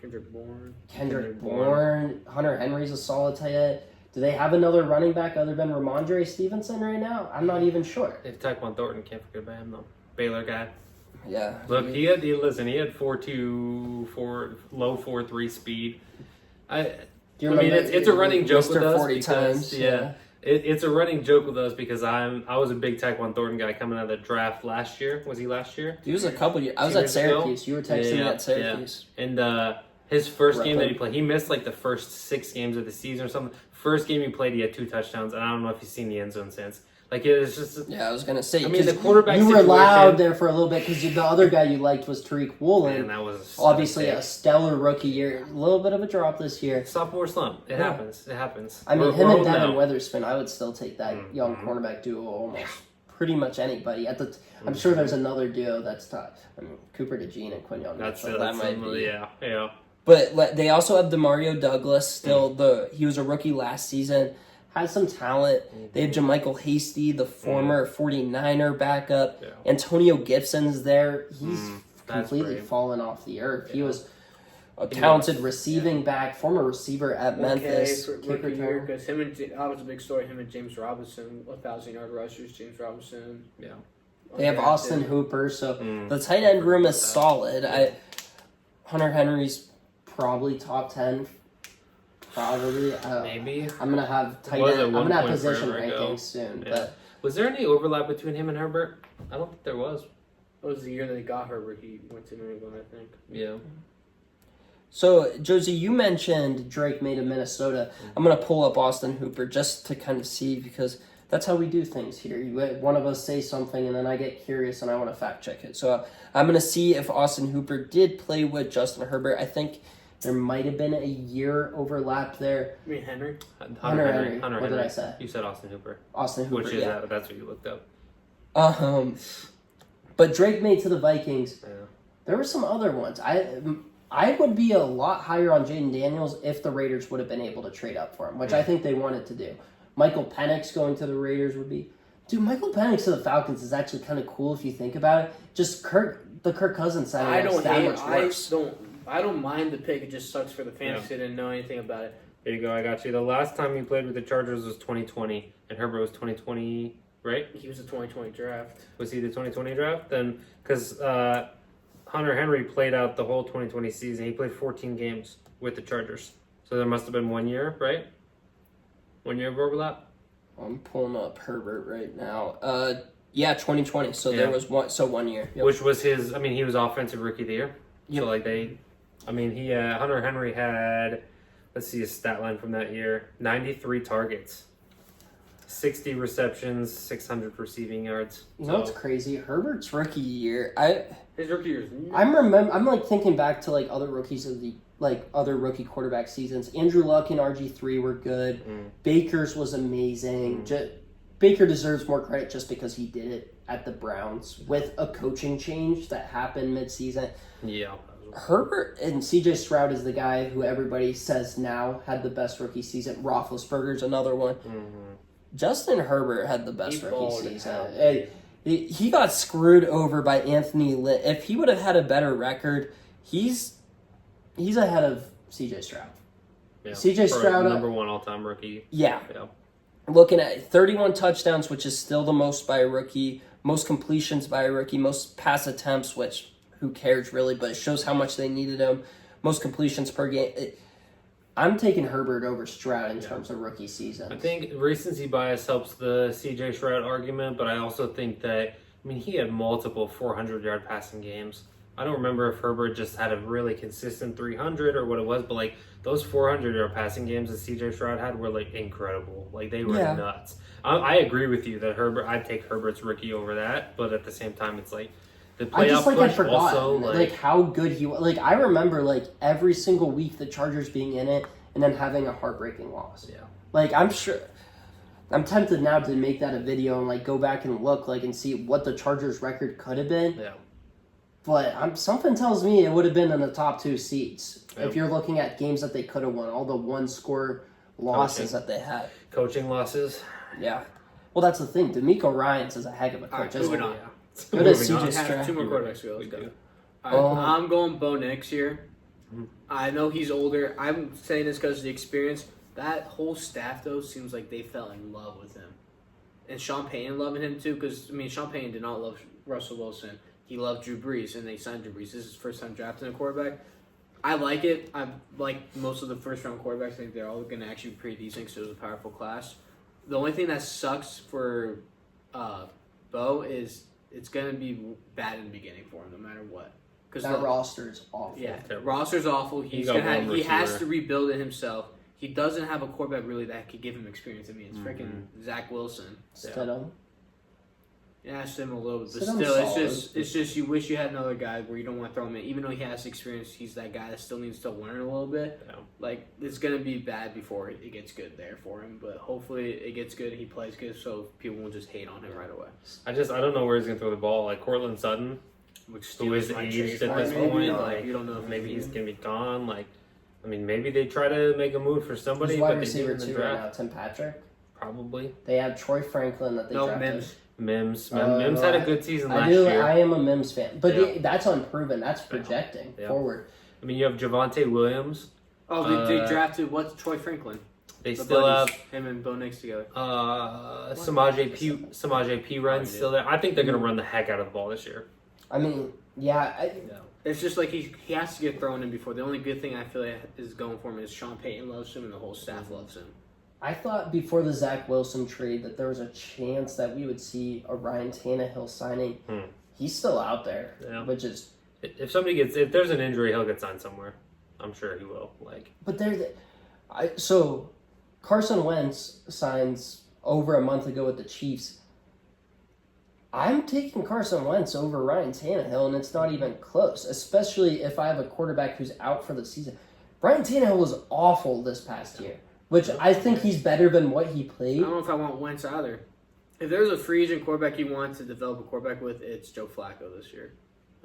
Kendrick Bourne. Hunter Henry's a solid tight end. Do they have another running back other than Ramondre Stevenson right now? I'm not even sure. If Tyquan Thornton, can't forget about him though. Baylor guy. Yeah. Look, he had 4.2, low 4.3 speed. It's a running joke with us because it's a running joke with us because I was a big Tyquan Thornton guy coming out of the draft last year. Was he last year? He was a couple years. I was at Syracuse. You were texting me at Syracuse. Yeah. And his first game that he played, he missed like the first 6 games of the season or something. First game he played, he had 2 touchdowns, and I don't know if you've seen the end zone since. Like it was just. Yeah, I was gonna say. I mean, the quarterback. You were loud there for a little bit because the other guy you liked was Tariq Woolen. And that was obviously a stellar rookie year. A little bit of a drop this year. Sophomore slump. It happens. It happens. I mean, him and Devin Witherspoon. I would still take that young cornerback duo almost pretty much anybody. I'm sure there's another duo that's tough. I mean, Cooper DeJean and Quinyon. That might be. Yeah. But they also have Demario Douglas. Still, he was a rookie last season. Has some talent. They have JaMychal Hasty, the former 49er backup. Yeah. Antonio Gibson's there. He's completely fallen off the earth. Yeah. He was a talented receiving back, former receiver at Memphis. Because that was a big story. Him and James Robinson, 1,000-yard rushers. James Robinson. Yeah. They have Austin Hooper. So the tight end room is solid. Hunter Henry's probably top 10. Probably. Maybe. I'm gonna have tight end. I'm gonna have position rankings soon. Yeah. But was there any overlap between him and Herbert? I don't think there was. It was the year they got Herbert. He went to New England, I think. Yeah. So Josie, you mentioned Drake made of Minnesota. I'm gonna pull up Austin Hooper just to kind of see because that's how we do things here. One of us say something and then I get curious and I want to fact check it. So I'm gonna see if Austin Hooper did play with Justin Herbert. I think. There might have been a year overlap there. You mean Henry? Hunter Henry. What did I say? You said Austin Hooper. Austin Hooper, which is that's what you looked up. But Drake made to the Vikings. Yeah. There were some other ones. I would be a lot higher on Jaden Daniels if the Raiders would have been able to trade up for him, which I think they wanted to do. Michael Penix going to the Raiders would be... Dude, Michael Penix to the Falcons is actually kind of cool if you think about it. Just the Kirk Cousins side is that much worse. I don't mind the pick. It just sucks for the fans who didn't know anything about it. There you go. I got you. The last time he played with the Chargers was 2020, and Herbert was 2020, right? He was the 2020 draft. Was he the 2020 draft? Then, because Hunter Henry played out the whole 2020 season. He played 14 games with the Chargers. So there must have been 1 year, right? 1 year of overlap? I'm pulling up Herbert right now. 2020. So there was 1 year. Yep. Which was his, he was offensive rookie of the year. Yep. So Hunter Henry had, let's see his stat line from that year, 93 targets, 60 receptions, 600 receiving yards. You know what's crazy? Herbert's rookie year, his rookie year. I'm thinking back to other rookies of the other rookie quarterback seasons. Andrew Luck and RG3 were good. Baker's was amazing. Baker deserves more credit just because he did it at the Browns with a coaching change that happened midseason. Yeah. Herbert and CJ Stroud is the guy who everybody says now had the best rookie season. Roethlisberger's another one. Mm-hmm. Justin Herbert had the best rookie season. He got screwed over by Anthony Lynn. If he would have had a better record, he's ahead of CJ Stroud. Yeah. CJ Stroud, number one all-time rookie. Yeah. Looking at 31 touchdowns, which is still the most by a rookie, most completions by a rookie, most pass attempts, which who cares really, but it shows how much they needed him. Most completions per game. I'm taking Herbert over Stroud in terms of rookie season. I think recency bias helps the CJ Stroud argument, but I also think that, he had multiple 400-yard passing games. I don't remember if Herbert just had a really consistent 300 or what it was, but those 400-yard passing games that CJ Stroud had were incredible. They were nuts. I agree with you that I'd take Herbert's rookie over that, but at the same time, it's the playoff I forgot also, how good he was. I remember every single week the Chargers being in it and then having a heartbreaking loss. Yeah. I'm tempted now to make that a video and go back and look and see what the Chargers record could have been. Yeah. But something tells me it would have been in the top 2 seeds Yep. if you're looking at games that they could have won, all the one-score losses that they had. Coaching losses. Yeah. Well, that's the thing. DeMeco Ryans is a heck of a coach. Moving on. Good as We CJ have Stroud. 2 more quarterbacks to go. Let's go. Oh. I'm going Bo Nix here. Mm-hmm. I know he's older. I'm saying this because of the experience. That whole staff, though, seems like they fell in love with him. And Sean Payton loving him, too, because, Sean Payton did not love Russell Wilson. He loved Drew Brees, and they signed Drew Brees. This is his first time drafting a quarterback. I like it. I like most of the first-round quarterbacks. I think they're all going to actually be pretty decent because it was a powerful class. The only thing that sucks for Bo is it's going to be bad in the beginning for him, no matter what. That roster is awful. Yeah, roster's awful. He has to rebuild it himself. He doesn't have a quarterback really that could give him experience. It's freaking Zach Wilson. Stidham. Yeah, Stidham a little bit, but Stidham's still, solid. it's just you wish you had another guy where you don't want to throw him in, even though he has experience. He's that guy that still needs to learn a little bit. Yeah. It's gonna be bad before it gets good there for him, but hopefully it gets good. He plays good, so people won't just hate on him right away. I don't know where he's gonna throw the ball. Cortland Sutton, who is aged at this point. You don't know if maybe he's gonna be gone. Maybe they try to make a move for somebody. Who's wide but receiver they 2 right now? Tim Patrick. Probably. They have Troy Franklin that they drafted. Mims. Mims had a good season last year. I am a Mims fan, but that's unproven. That's projecting forward. You have Javonte Williams. Oh, they drafted Troy Franklin. They still have him and Bo Nix together. Samaje P. Runs still there. I think they're gonna run the heck out of the ball this year. It's just he has to get thrown in before. The only good thing I feel is going for him is Sean Payton loves him and the whole staff loves him. I thought before the Zach Wilson trade that there was a chance that we would see a Ryan Tannehill signing. He's still out there, which is... If there's an injury, he'll get signed somewhere. I'm sure he will. But so Carson Wentz signs over a month ago with the Chiefs. I'm taking Carson Wentz over Ryan Tannehill, and it's not even close, especially if I have a quarterback who's out for the season. Ryan Tannehill was awful this past year. Which I think he's better than what he played. I don't know if I want Wentz either. If there's a free agent quarterback you want to develop a quarterback with, it's Joe Flacco this year.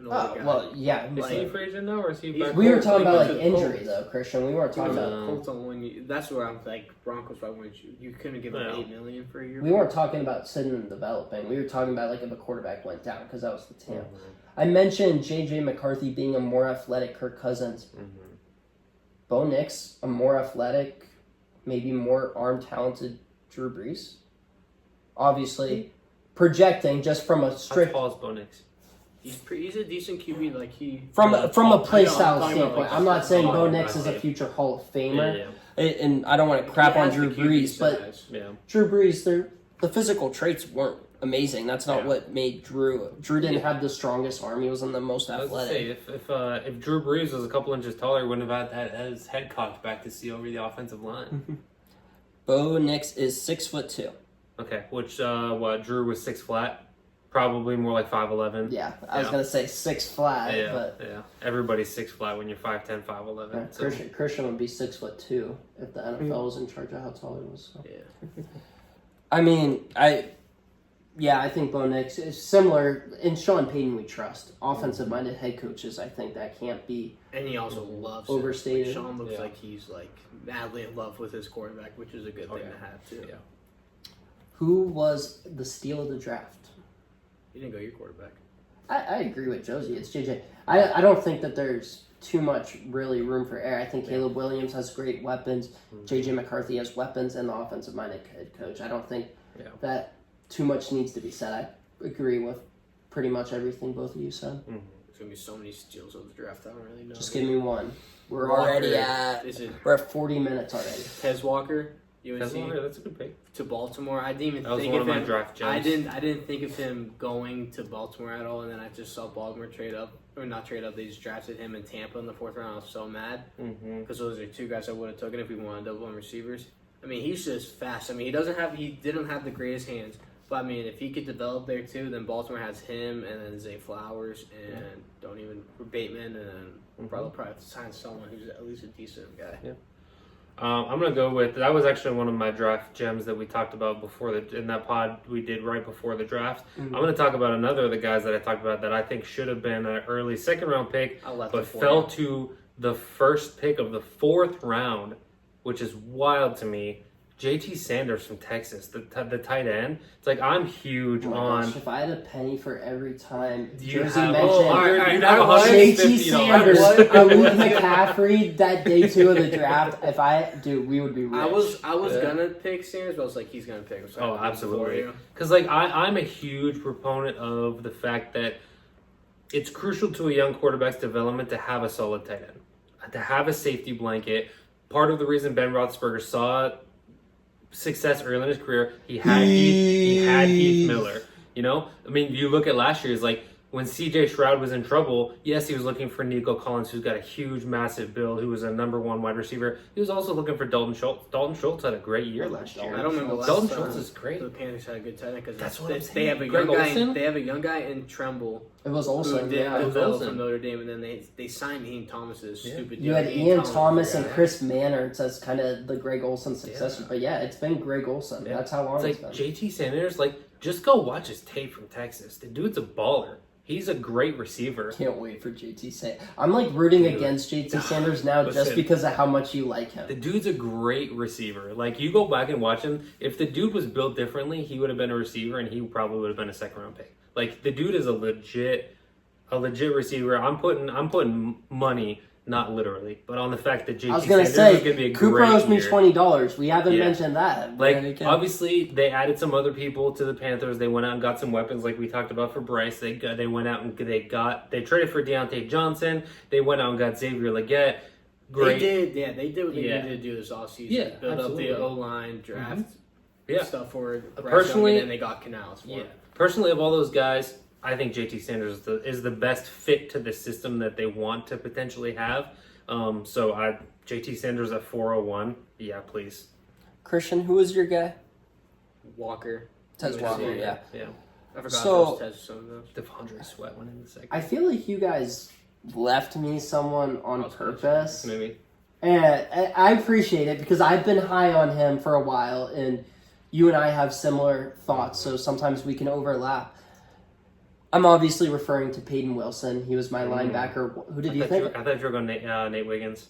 Well, yeah. Is he a free agent now, or is he back? We were talking about injury, though, Christian. We weren't talking about Colts on 1 year. That's where I'm Broncos. I wanted you couldn't give him $8 million for a year. We weren't talking about sitting and developing. We were talking about if a quarterback went down because that was the team. I mentioned J.J. McCarthy being a more athletic Kirk Cousins. Bo Nix, a more athletic, maybe more arm-talented Drew Brees. Obviously, projecting just from a strict... How tall is Bo Nix? He's a decent QB. From a play style standpoint. I'm not saying Bo Nix is a future Hall of Famer. And I don't want to crap on Drew Brees, but Drew Brees, the physical traits weren't amazing. That's not what made Drew. Drew didn't have the strongest arm. He wasn't the most athletic. If Drew Brees was a couple inches taller, he wouldn't have had his head cocked back to see over the offensive line. Bo Nix is 6'2". Okay, which Drew was 6 flat. Probably more like 5'11". Yeah, I was gonna say 6 flat. But everybody's 6 flat when you're 5'10", 5'11". So. Christian would be 6'2" if the NFL was in charge of how tall he was. So. I mean, I think Bo Nix is similar. In Sean Payton, we trust. Offensive-minded head coaches, I think that can't be And he also loves overstated. Like, Sean looks like he's like madly in love with his quarterback, which is a good thing to have too. Yeah. Who was the steal of the draft? You didn't go your quarterback. I agree with Josie. It's JJ. I don't think that there's too much really room for error. I think Caleb Williams has great weapons. JJ McCarthy has weapons and the offensive-minded head coach. I don't think that too much needs to be said. I agree with pretty much everything both of you said. There's gonna be so many steals of the draft. I don't really know. Just give me one. We're Walker, already at 40 minutes already. Tez Walker, UNC. Tez Walker, that's a good pick. To Baltimore. I didn't even that was think one of of him. my draft gems. I didn't think of him going to Baltimore at all, and then I just saw Baltimore trade up, or not trade up. They just drafted him in Tampa in the 4th round. I was so mad because those are 2 guys I would have taken if we wanted double on receivers. I mean, he's just fast. I mean, he didn't have the greatest hands, but I mean, if he could develop there too, then Baltimore has him and then Zay Flowers and Bateman, and then probably sign someone who's at least a decent guy. Yeah. I'm gonna go with that. Was actually one of my draft gems that we talked about before in that pod we did right before the draft. I'm gonna talk about another of the guys that I talked about that I think should have been an early 2nd round pick, but fell to the first pick of the 4th round, which is wild to me. JT Sanders from Texas, the tight end. It's like I'm huge on. Gosh, if I had a penny for every time You Jersey have, mentioned you'd have JT Sanders, $150. Alec McCaffrey that day 2 of the draft. We would be rich. I was gonna pick Sanders, but I was like, he's gonna pick him. So Absolutely. Because like I'm a huge proponent of the fact that it's crucial to a young quarterback's development to have a solid tight end, to have a safety blanket. Part of the reason Ben Roethlisberger saw success early in his career, he had Heath Miller. You know, I mean, you look at last year's like when C.J. Stroud was in trouble. Yes, he was looking for Nico Collins, who's got a huge, massive build, who was a number 1 wide receiver. He was also looking for Dalton Schultz. Dalton Schultz had a great year last year. I don't remember last Dalton time Schultz is great. The Panthers had a good tight end because they have a young guy. They have a young guy in Tremble. It was also who did develop from Notre Dame, and then they signed Ian Thomas's stupid. You had Ian Thomas and Chris Manners as kind of the Greg Olsen successor, but it's been Greg Olsen. That's how long it's been. JT Sanders, just go watch his tape from Texas. The dude's a baller. He's a great receiver. Can't wait for JT Sanders. I'm rooting against JT Sanders now just because of how much you like him. The dude's a great receiver. You go back and watch him. If the dude was built differently, he would have been a receiver, and he probably would have been a 2nd round pick. The dude is a legit receiver. I'm putting money, not literally, but on the fact that JT Sanders is going to be a Cooper great owes me year. $20. We haven't mentioned that. Obviously, they added some other people to the Panthers. They went out and got some weapons, like we talked about for Bryce. They went out and they traded for Deontay Johnson. They went out and got Xavier Legette. Great. They did what they needed to do this offseason. Yeah, build absolutely. up the O-line, draft stuff for Bryce personally, Young, and then they got Canals. Personally, of all those guys, I think JT Sanders is the best fit to the system that they want to potentially have. JT Sanders at 401. Yeah, please. Christian, who was your guy? Walker. Tez Walker, yeah. I forgot those Tez some of those. DeVondre Sweat went in the 2nd. I feel like you guys left me someone on purpose. Maybe. And I appreciate it because I've been high on him for a while, and you and I have similar thoughts, so sometimes we can overlap. I'm obviously referring to Peyton Wilson. He was my linebacker. Who did you think? I thought you were going Nate Wiggins.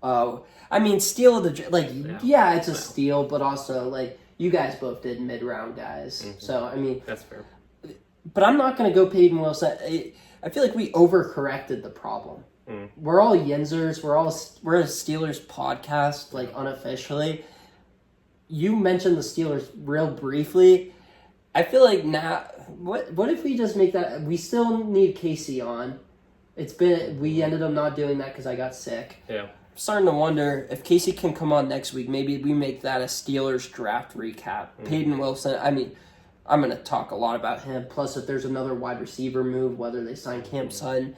Oh, I mean, steal of the it's a steal, but also you guys both did mid-round guys. So I mean, that's fair. But I'm not going to go Peyton Wilson. I feel like we overcorrected the problem. We're all Yinzers. We're a Steelers podcast, unofficially. You mentioned the Steelers real briefly. I feel like now, what if we just make that? We still need Casey on. We ended up not doing that because I got sick. Yeah. I'm starting to wonder if Casey can come on next week. Maybe we make that a Steelers draft recap. Peyton Wilson. I mean, I'm going to talk a lot about him. Plus, if there's another wide receiver move, whether they sign Cam Sutton,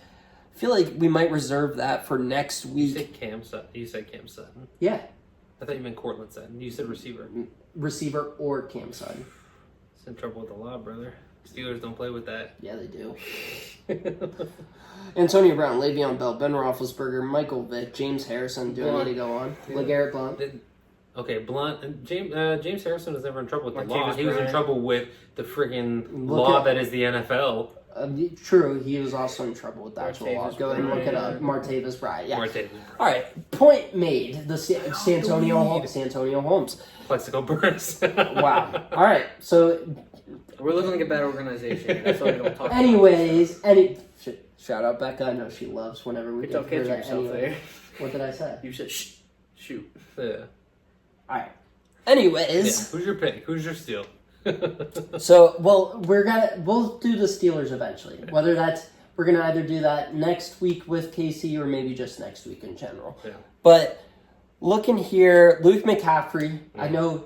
I feel like we might reserve that for next week. You said Cam Sutton. Yeah. I thought you meant Cortland Sutton. You said receiver. Receiver or Cam Sutton. It's in trouble with the law, brother. Steelers don't play with that. Yeah, they do. Antonio Brown, Le'Veon Bell, Ben Roethlisberger, Michael Vick, James Harrison. Do I need to go on? LeGarrette Blount. Okay, Blunt and James Harrison was never in trouble with the law. Martavis He was in Bryant. trouble with the friggin' law that is the NFL. True, he was also in trouble with the actual law. Martavis Go ahead and look it Bryant. up. Martavis Bryant. Yeah. Martavis Bryant. All right. Point made. The Santonio Holmes. Plexico burns. Wow. All right. So, We're looking like a bad organization. That's why we don't talk. anyways, shout out Becca. I know she loves whenever we Good give job her catching that. yourself Anyway. there. What did I say? You said shoot. Yeah. All right. Anyways, Who's your pick? Who's your steal? so we'll do the Steelers eventually. Whether we're gonna either do that next week with KC or maybe just next week in general. Yeah. But looking here, Luke McCaffrey. I know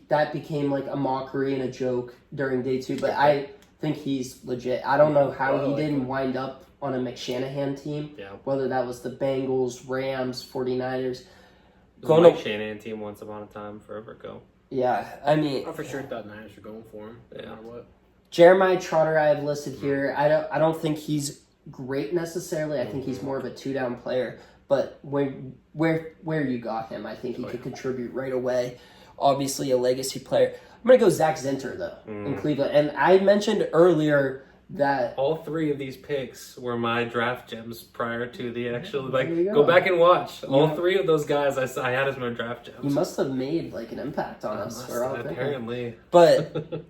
that became like a mockery and a joke during day 2, but I think he's legit. I don't know how he didn't wind up on a McShanahan team. Yeah. Whether that was the Bengals, Rams, 49ers. Going Mike Shanahan team once upon a time, forever ago. Yeah, I mean, I for sure thought Niners were going for him. No matter what. Jeremiah Trotter I have listed here. I don't think he's great necessarily. I think he's more of a 2-down player. But where you got him, I think he could contribute right away. Obviously a legacy player. I'm gonna go Zach Zinter though in Cleveland. And I mentioned earlier that all 3 of these picks were my draft gems prior to the actual. There you Go go. back and watch. All 3 of those guys I had as my draft gems. you must have made like an impact on us. We're all thinking. Apparently. But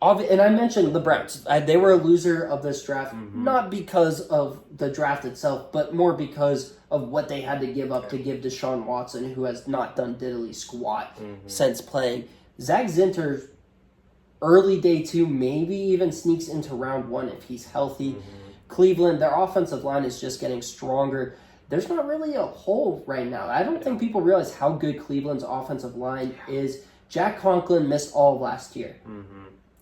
and I mentioned the Browns. They were a loser of this draft, not because of the draft itself, but more because of what they had to give up to give Deshaun Watson, who has not done diddly squat since playing. Zach Zinter, early day 2, maybe even sneaks into round 1 if he's healthy. Cleveland, their offensive line is just getting stronger. There's not really a hole right now. I don't think people realize how good Cleveland's offensive line is. Jack Conklin missed all of last year.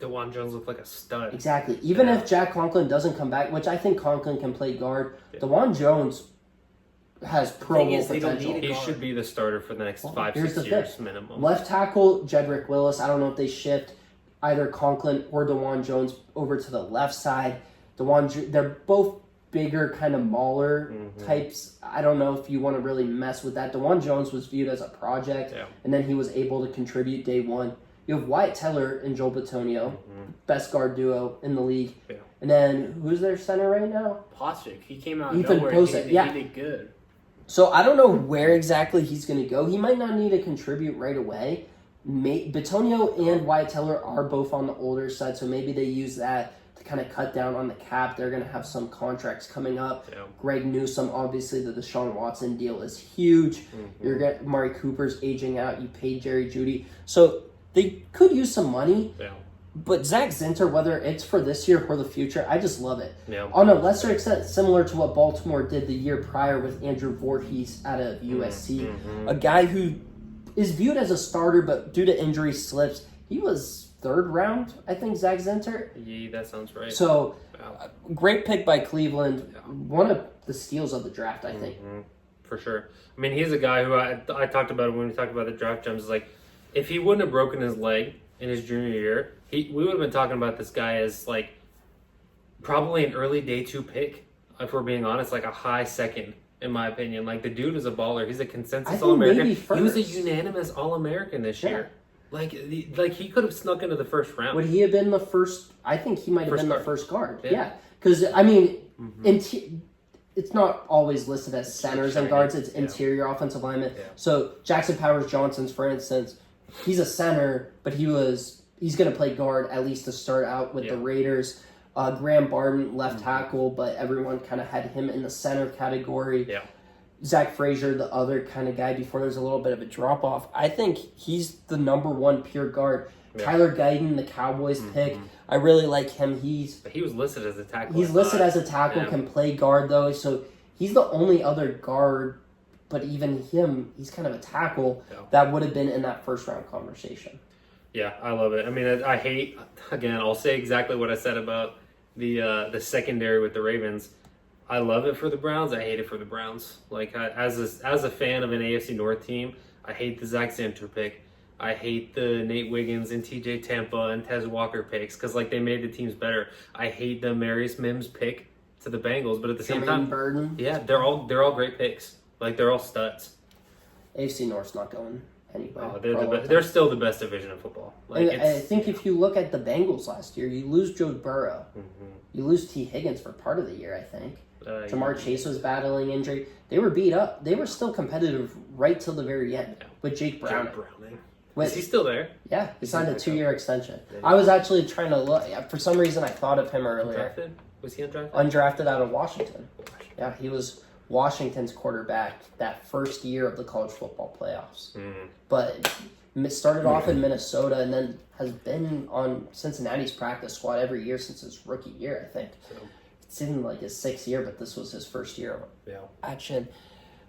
DeJuan Jones looked like a stud. Exactly. Even if Jack Conklin doesn't come back, which I think Conklin can play guard, DeJuan Jones has Pro Bowl potential. He should be the starter for the next 5-6 years minimum. Left tackle, Jedrick Willis. I don't know if they shift either Conklin or DeJuan Jones over to the left side. They're both bigger, kind of mauler types. I don't know if you want to really mess with that. DeJuan Jones was viewed as a project, and then he was able to contribute day 1. You have Wyatt Teller and Joel Bitonio, best guard duo in the league. Yeah. And then who's their center right now? Posick. He came out Ethan nowhere. Posick, He did good. So I don't know where exactly he's going to go. He might not need to contribute right away. Bitonio and Wyatt Teller are both on the older side, so maybe they use that to kind of cut down on the cap. They're going to have some contracts coming up. Yeah. Greg Newsome, obviously the Deshaun Watson deal is huge. You're getting Amari Cooper's aging out. You paid Jerry Jeudy. So they could use some money. Yeah. But Zach Zinter, whether it's for this year or the future, I just love it. Yeah. On a lesser extent, similar to what Baltimore did the year prior with Andrew Voorhees out of USC. A guy who is viewed as a starter, but due to injury slips, he was 3rd round, I think, Zach Zinter. Yeah, that sounds right. So, great pick by Cleveland. Yeah. One of the steals of the draft, I think. For sure. I mean, he's a guy who I talked about when we talked about the draft gems. Like, if he wouldn't have broken his leg in his junior year, we would have been talking about this guy as, like, probably an early day 2 pick, if we're being honest, like a high 2nd. In my opinion, like the dude is a baller. He's a consensus All-American. He was a unanimous All-American this year. Like he could have snuck into the 1st round. Would he have been the first? I think he might have been the first guard. Yeah, because I mean, it's not always listed as centers and guards. It's interior offensive linemen. Yeah. So Jackson Powers-Johnson's, for instance, he's a center, but he's going to play guard at least to start out with the Raiders. Graham Barton, left tackle, but everyone kind of had him in the center category. Yeah. Zach Frazier, the other kind of guy before there's a little bit of a drop-off. I think he's the number 1 pure guard. Yeah. Tyler Guyton, the Cowboys pick. I really like him. But he was listed as a tackle. He's listed as a tackle, can play guard, though. So he's the only other guard, but even him, he's kind of a tackle that would have been in that 1st-round conversation. Yeah, I love it. I mean, I hate, again, I'll say exactly what I said about the secondary with the Ravens. I love it for the Browns. I hate it for the Browns. Like as a fan of an AFC North team, I hate the Zach Zinter pick. I hate the Nate Wiggins and TJ Tampa and Tez Walker picks because like they made the teams better. I hate the Marius Mims pick to the Bengals, but at the same time, Burden. Yeah, they're all great picks. Like they're all studs. AFC North's not going anywhere. Oh, they're still the best division of football. Like, I think if you look at the Bengals last year, you lose Joe Burrow. Mm-hmm. You lose T. Higgins for part of the year, I think. Jamar Chase was battling injury. They were beat up. They were still competitive right till the very end with Jake Browning. Is he still there? Yeah, he signed a 2-year extension. I was actually trying to look. For some reason, I thought of him earlier. Undrafted? Was he undrafted? Undrafted out of Washington. Yeah, he was Washington's quarterback that first year of the college football playoffs. But started off in Minnesota and then has been on Cincinnati's practice squad every year since his rookie year, I think. It's in like his 6th year, but this was his first year of action.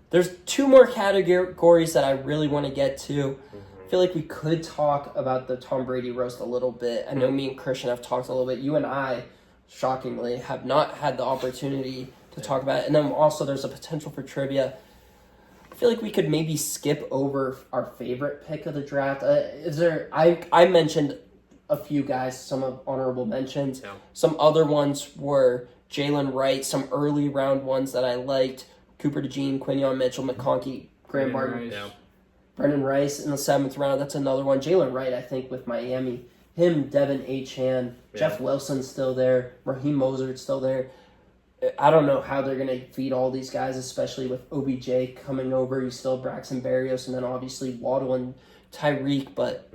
There's 2 more categories that I really want to get to. I feel like we could talk about the Tom Brady roast a little bit. I know me and Christian have talked a little bit. You and I, shockingly, have not had the opportunity to talk about it. And then also there's a potential for trivia. I feel like we could maybe skip over our favorite pick of the draft. I mentioned a few guys, some of honorable mentions. Yeah. Some other ones were Jalen Wright, some early round ones that I liked. Cooper DeJean, Quinion Mitchell, McConkey, Graham Barton. Brendan Rice in the 7th round. That's another one. Jalen Wright, I think, with Miami. Him, Devin Achane, Jeff Wilson's still there. Raheem Mosert's still there. I don't know how they're going to feed all these guys, especially with OBJ coming over. You still have Braxton Berrios, and then obviously Waddle and Tyreek. But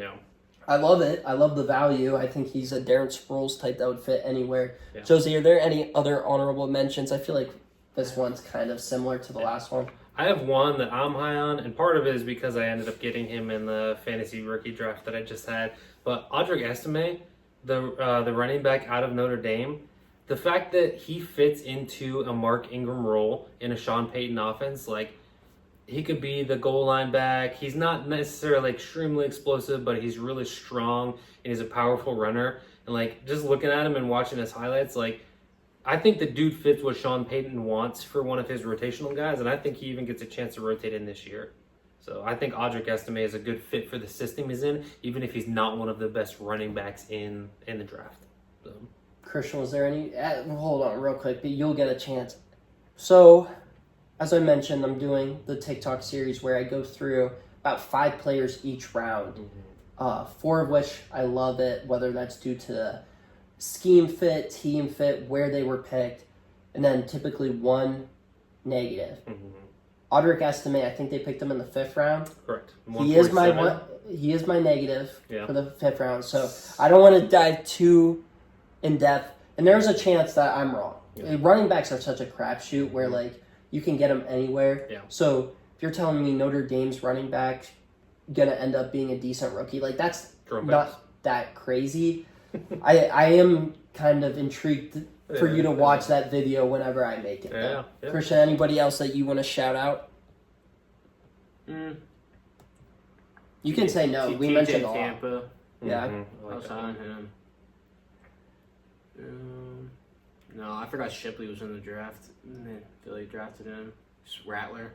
I love it. I love the value. I think he's a Darren Sproles type that would fit anywhere. Yeah. Josie, are there any other honorable mentions? I feel like this one's kind of similar to the last one. I have one that I'm high on, and part of it is because I ended up getting him in the fantasy rookie draft that I just had. But Audric Estime, the running back out of Notre Dame, the fact that he fits into a Mark Ingram role in a Sean Payton offense, like he could be the goal line back. He's not necessarily extremely explosive, but he's really strong and he's a powerful runner. And like just looking at him and watching his highlights, like I think the dude fits what Sean Payton wants for one of his rotational guys, and I think he even gets a chance to rotate in this year. So I think Audric Estime is a good fit for the system he's in, even if he's not one of the best running backs in the draft. So. Christian, was there any... hold on real quick, but you'll get a chance. So, as I mentioned, I'm doing the TikTok series where I go through about 5 players each round. 4 of which I love it, whether that's due to scheme fit, team fit, where they were picked, and then typically 1 negative. Audric Estime, I think they picked him in the 5th round. Correct. He is my negative for the 5th round, so I don't want to dive too in depth. And there's a chance that I'm wrong. Running backs are such a crapshoot where like you can get them anywhere. So if you're telling me Notre Dame's running back gonna end up being a decent rookie, like that's not that crazy. I am kind of intrigued for you to watch that video whenever I make it. Yeah. Christian, anybody else that you want to shout out? You can say no. We mentioned all. Tampa. Yeah. I was on him. No, I forgot Shipley was in the draft. Philly drafted him. Just Rattler.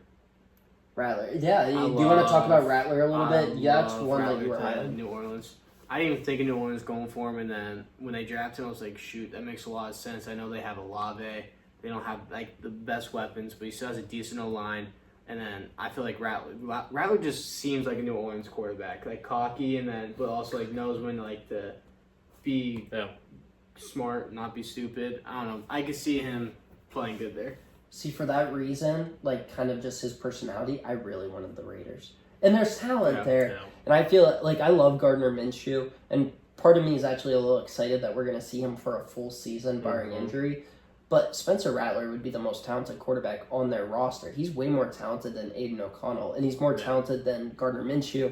Yeah. Do you want to talk about Rattler a little bit? Yeah, that's one that you were high on. New Orleans. I didn't even think of New Orleans going for him, and then when they drafted him, I was like, shoot, that makes a lot of sense. I know they have Olave. They don't have like the best weapons, but he still has a decent O-line. And then I feel like Rattler just seems like a New Orleans quarterback, like cocky, and then but also like knows when like to be smart, not be stupid. I don't know. I could see him playing good there. See, for that reason, like kind of just his personality, I really wanted the Raiders. And there's talent there. Yeah. And I feel like I love Gardner Minshew. And part of me is actually a little excited that we're going to see him for a full season, barring injury. But Spencer Rattler would be the most talented quarterback on their roster. He's way more talented than Aiden O'Connell. And he's more talented than Gardner Minshew.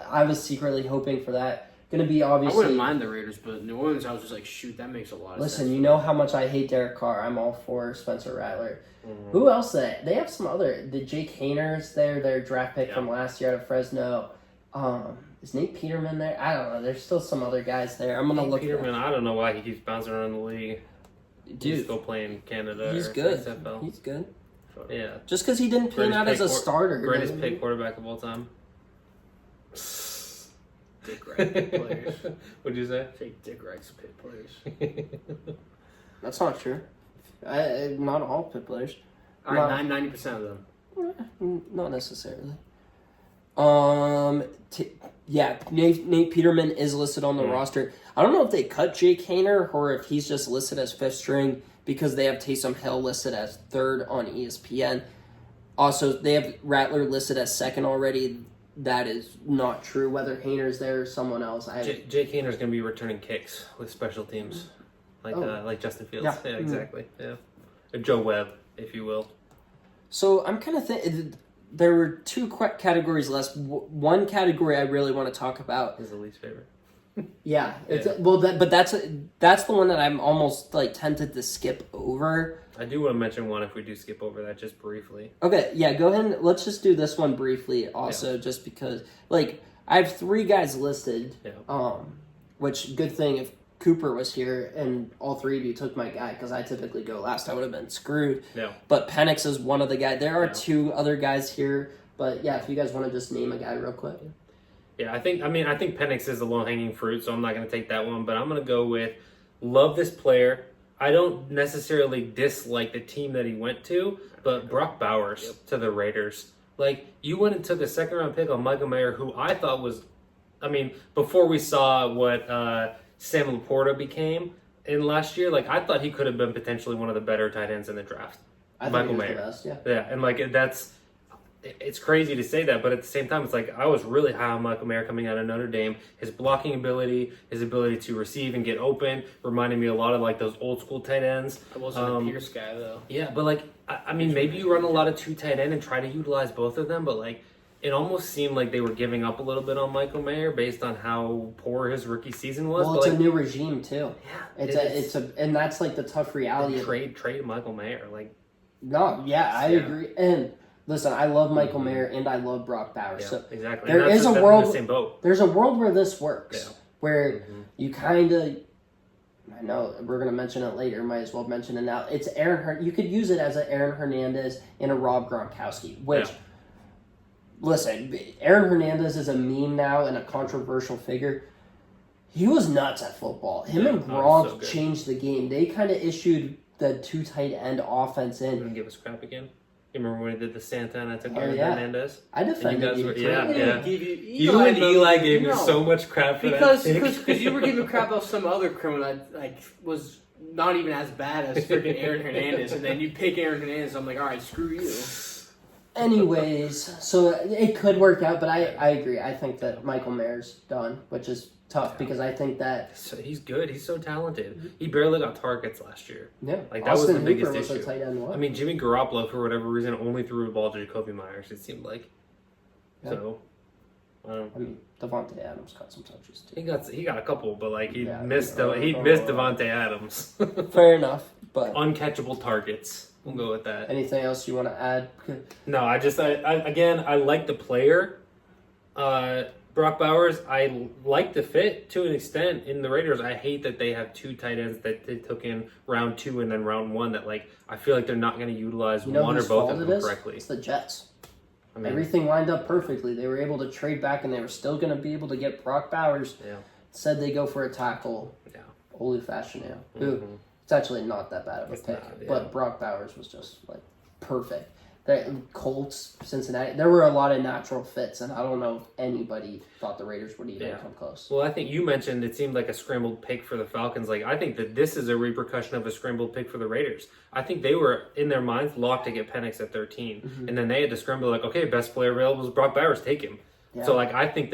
I was secretly hoping for that. Going to be obviously... I wouldn't mind the Raiders, but New Orleans, I was just like, shoot, that makes a lot of sense. Listen, you know how much I hate Derek Carr. I'm all for Spencer Rattler. Who else? They have some other... The Jake Hayner's there, their draft pick from last year out of Fresno. Is Nate Peterman there? I don't know. There's still some other guys there. I'm going to look... Peterman, I don't know why he keeps bouncing around the league. Dude, he's still playing Canada. He's good. XFL. He's good. Yeah. Just because he didn't pan out as a starter. Greatest paid quarterback of all time. Dick Wright pit players. What'd you say? Fake Dick Wright's pit players. That's not true. Not all pit players. All right, 90% of them. Not necessarily. Yeah, Nate Peterman is listed on the roster. I don't know if they cut Jake Haener or if he's just listed as fifth string because they have Taysom Hill listed as third on ESPN. Also, they have Rattler listed as second already. That is not true. Whether Haener's there or someone else, Jake Haener's going to be returning kicks with special teams, like Justin Fields. Yeah, exactly. Yeah, or Joe Webb, if you will. So I'm kind of thinking there were two categories left. One category I really want to talk about is the least favorite. Yeah, but that's the one that I'm almost like tempted to skip over. I do want to mention one if we do skip over that just briefly. Okay, yeah, go ahead and let's just do this one briefly also, just because like I have 3 guys listed. Yeah. Which good thing if Cooper was here and all 3 of you took my guy because I typically go last, I would have been screwed. Yeah. But Penix is one of the guys. There are 2 other guys here, but yeah, if you guys want to just name a guy real quick. Yeah, I think Penix is the low-hanging fruit, so I'm not going to take that one, but I'm going to go with love this player. I don't necessarily dislike the team that he went to, but Brock Bowers to the Raiders. Like, you went and took a second-round pick on Michael Mayer, who I thought was, before we saw what Sam Laporta became in last year, like, I thought he could have been potentially one of the better tight ends in the draft. Michael Mayer. The best, yeah, and like it's crazy to say that, but at the same time, it's like I was really high on Michael Mayer coming out of Notre Dame. His blocking ability, his ability to receive and get open, reminded me a lot of like those old school tight ends. I wasn't a Pierce guy though. Yeah, but like maybe you run a lot of 2 tight end and try to utilize both of them, but like it almost seemed like they were giving up a little bit on Michael Mayer based on how poor his rookie season was. Well, it's a new regime too. Yeah, and that's like the tough reality. Trade Michael Mayer, like. No, yeah, I agree. And listen, I love Michael Mayer and I love Brock Bowers. Yeah, so exactly. There is a world. In the same boat. There's a world where this works, where you kind of. I know we're gonna mention it later. Might as well mention it now. It's Aaron. You could use it as an Aaron Hernandez and a Rob Gronkowski. Which, listen, Aaron Hernandez is a meme now and a controversial figure. He was nuts at football. Him and Gronk changed the game. They kind of issued the 2 tight end offense in. And give us crap again. You remember when he did the Santa and I took Aaron Hernandez? I defended you. You and Eli gave me so much crap for that. Because you were giving crap off some other criminal that was not even as bad as freaking Aaron Hernandez, and then you pick Aaron Hernandez. I'm like, all right, screw you. Anyways, so it could work out, but I agree. I think that Michael Mayer's done, which is tough because I think that he's good. He's so talented. He barely got targets last year. Yeah, like that Austin was the biggest Hooper issue. Was a tight end Jimmy Garoppolo for whatever reason only threw a ball to Jacoby Myers. It seemed like. Yeah. So. Devontae Adams got some touches too. He got a couple, but like he missed Devontae Adams. Fair enough, but uncatchable targets. We'll go with that. Anything else you want to add? No, I like the player. Brock Bowers, I like the fit to an extent in the Raiders. I hate that they have 2 tight ends that they took in round 2 and then round 1 that like I feel like they're not going to utilize one or both of them correctly. It's the Jets. Everything lined up perfectly. They were able to trade back and they were still going to be able to get Brock Bowers. Yeah. Said they go for a tackle. Yeah. Olu Fashionale. It's actually not that bad of a pick. But Brock Bowers was just like perfect. The Colts, Cincinnati, there were a lot of natural fits, and I don't know if anybody thought the Raiders would even come close. Well, I think you mentioned it seemed like a scrambled pick for the Falcons. Like, I think that this is a repercussion of a scrambled pick for the Raiders. I think they were, in their minds, locked to get Penix at 13. And then they had to scramble like, okay, best player available is Brock Bowers, take him. Yeah. So, like, I think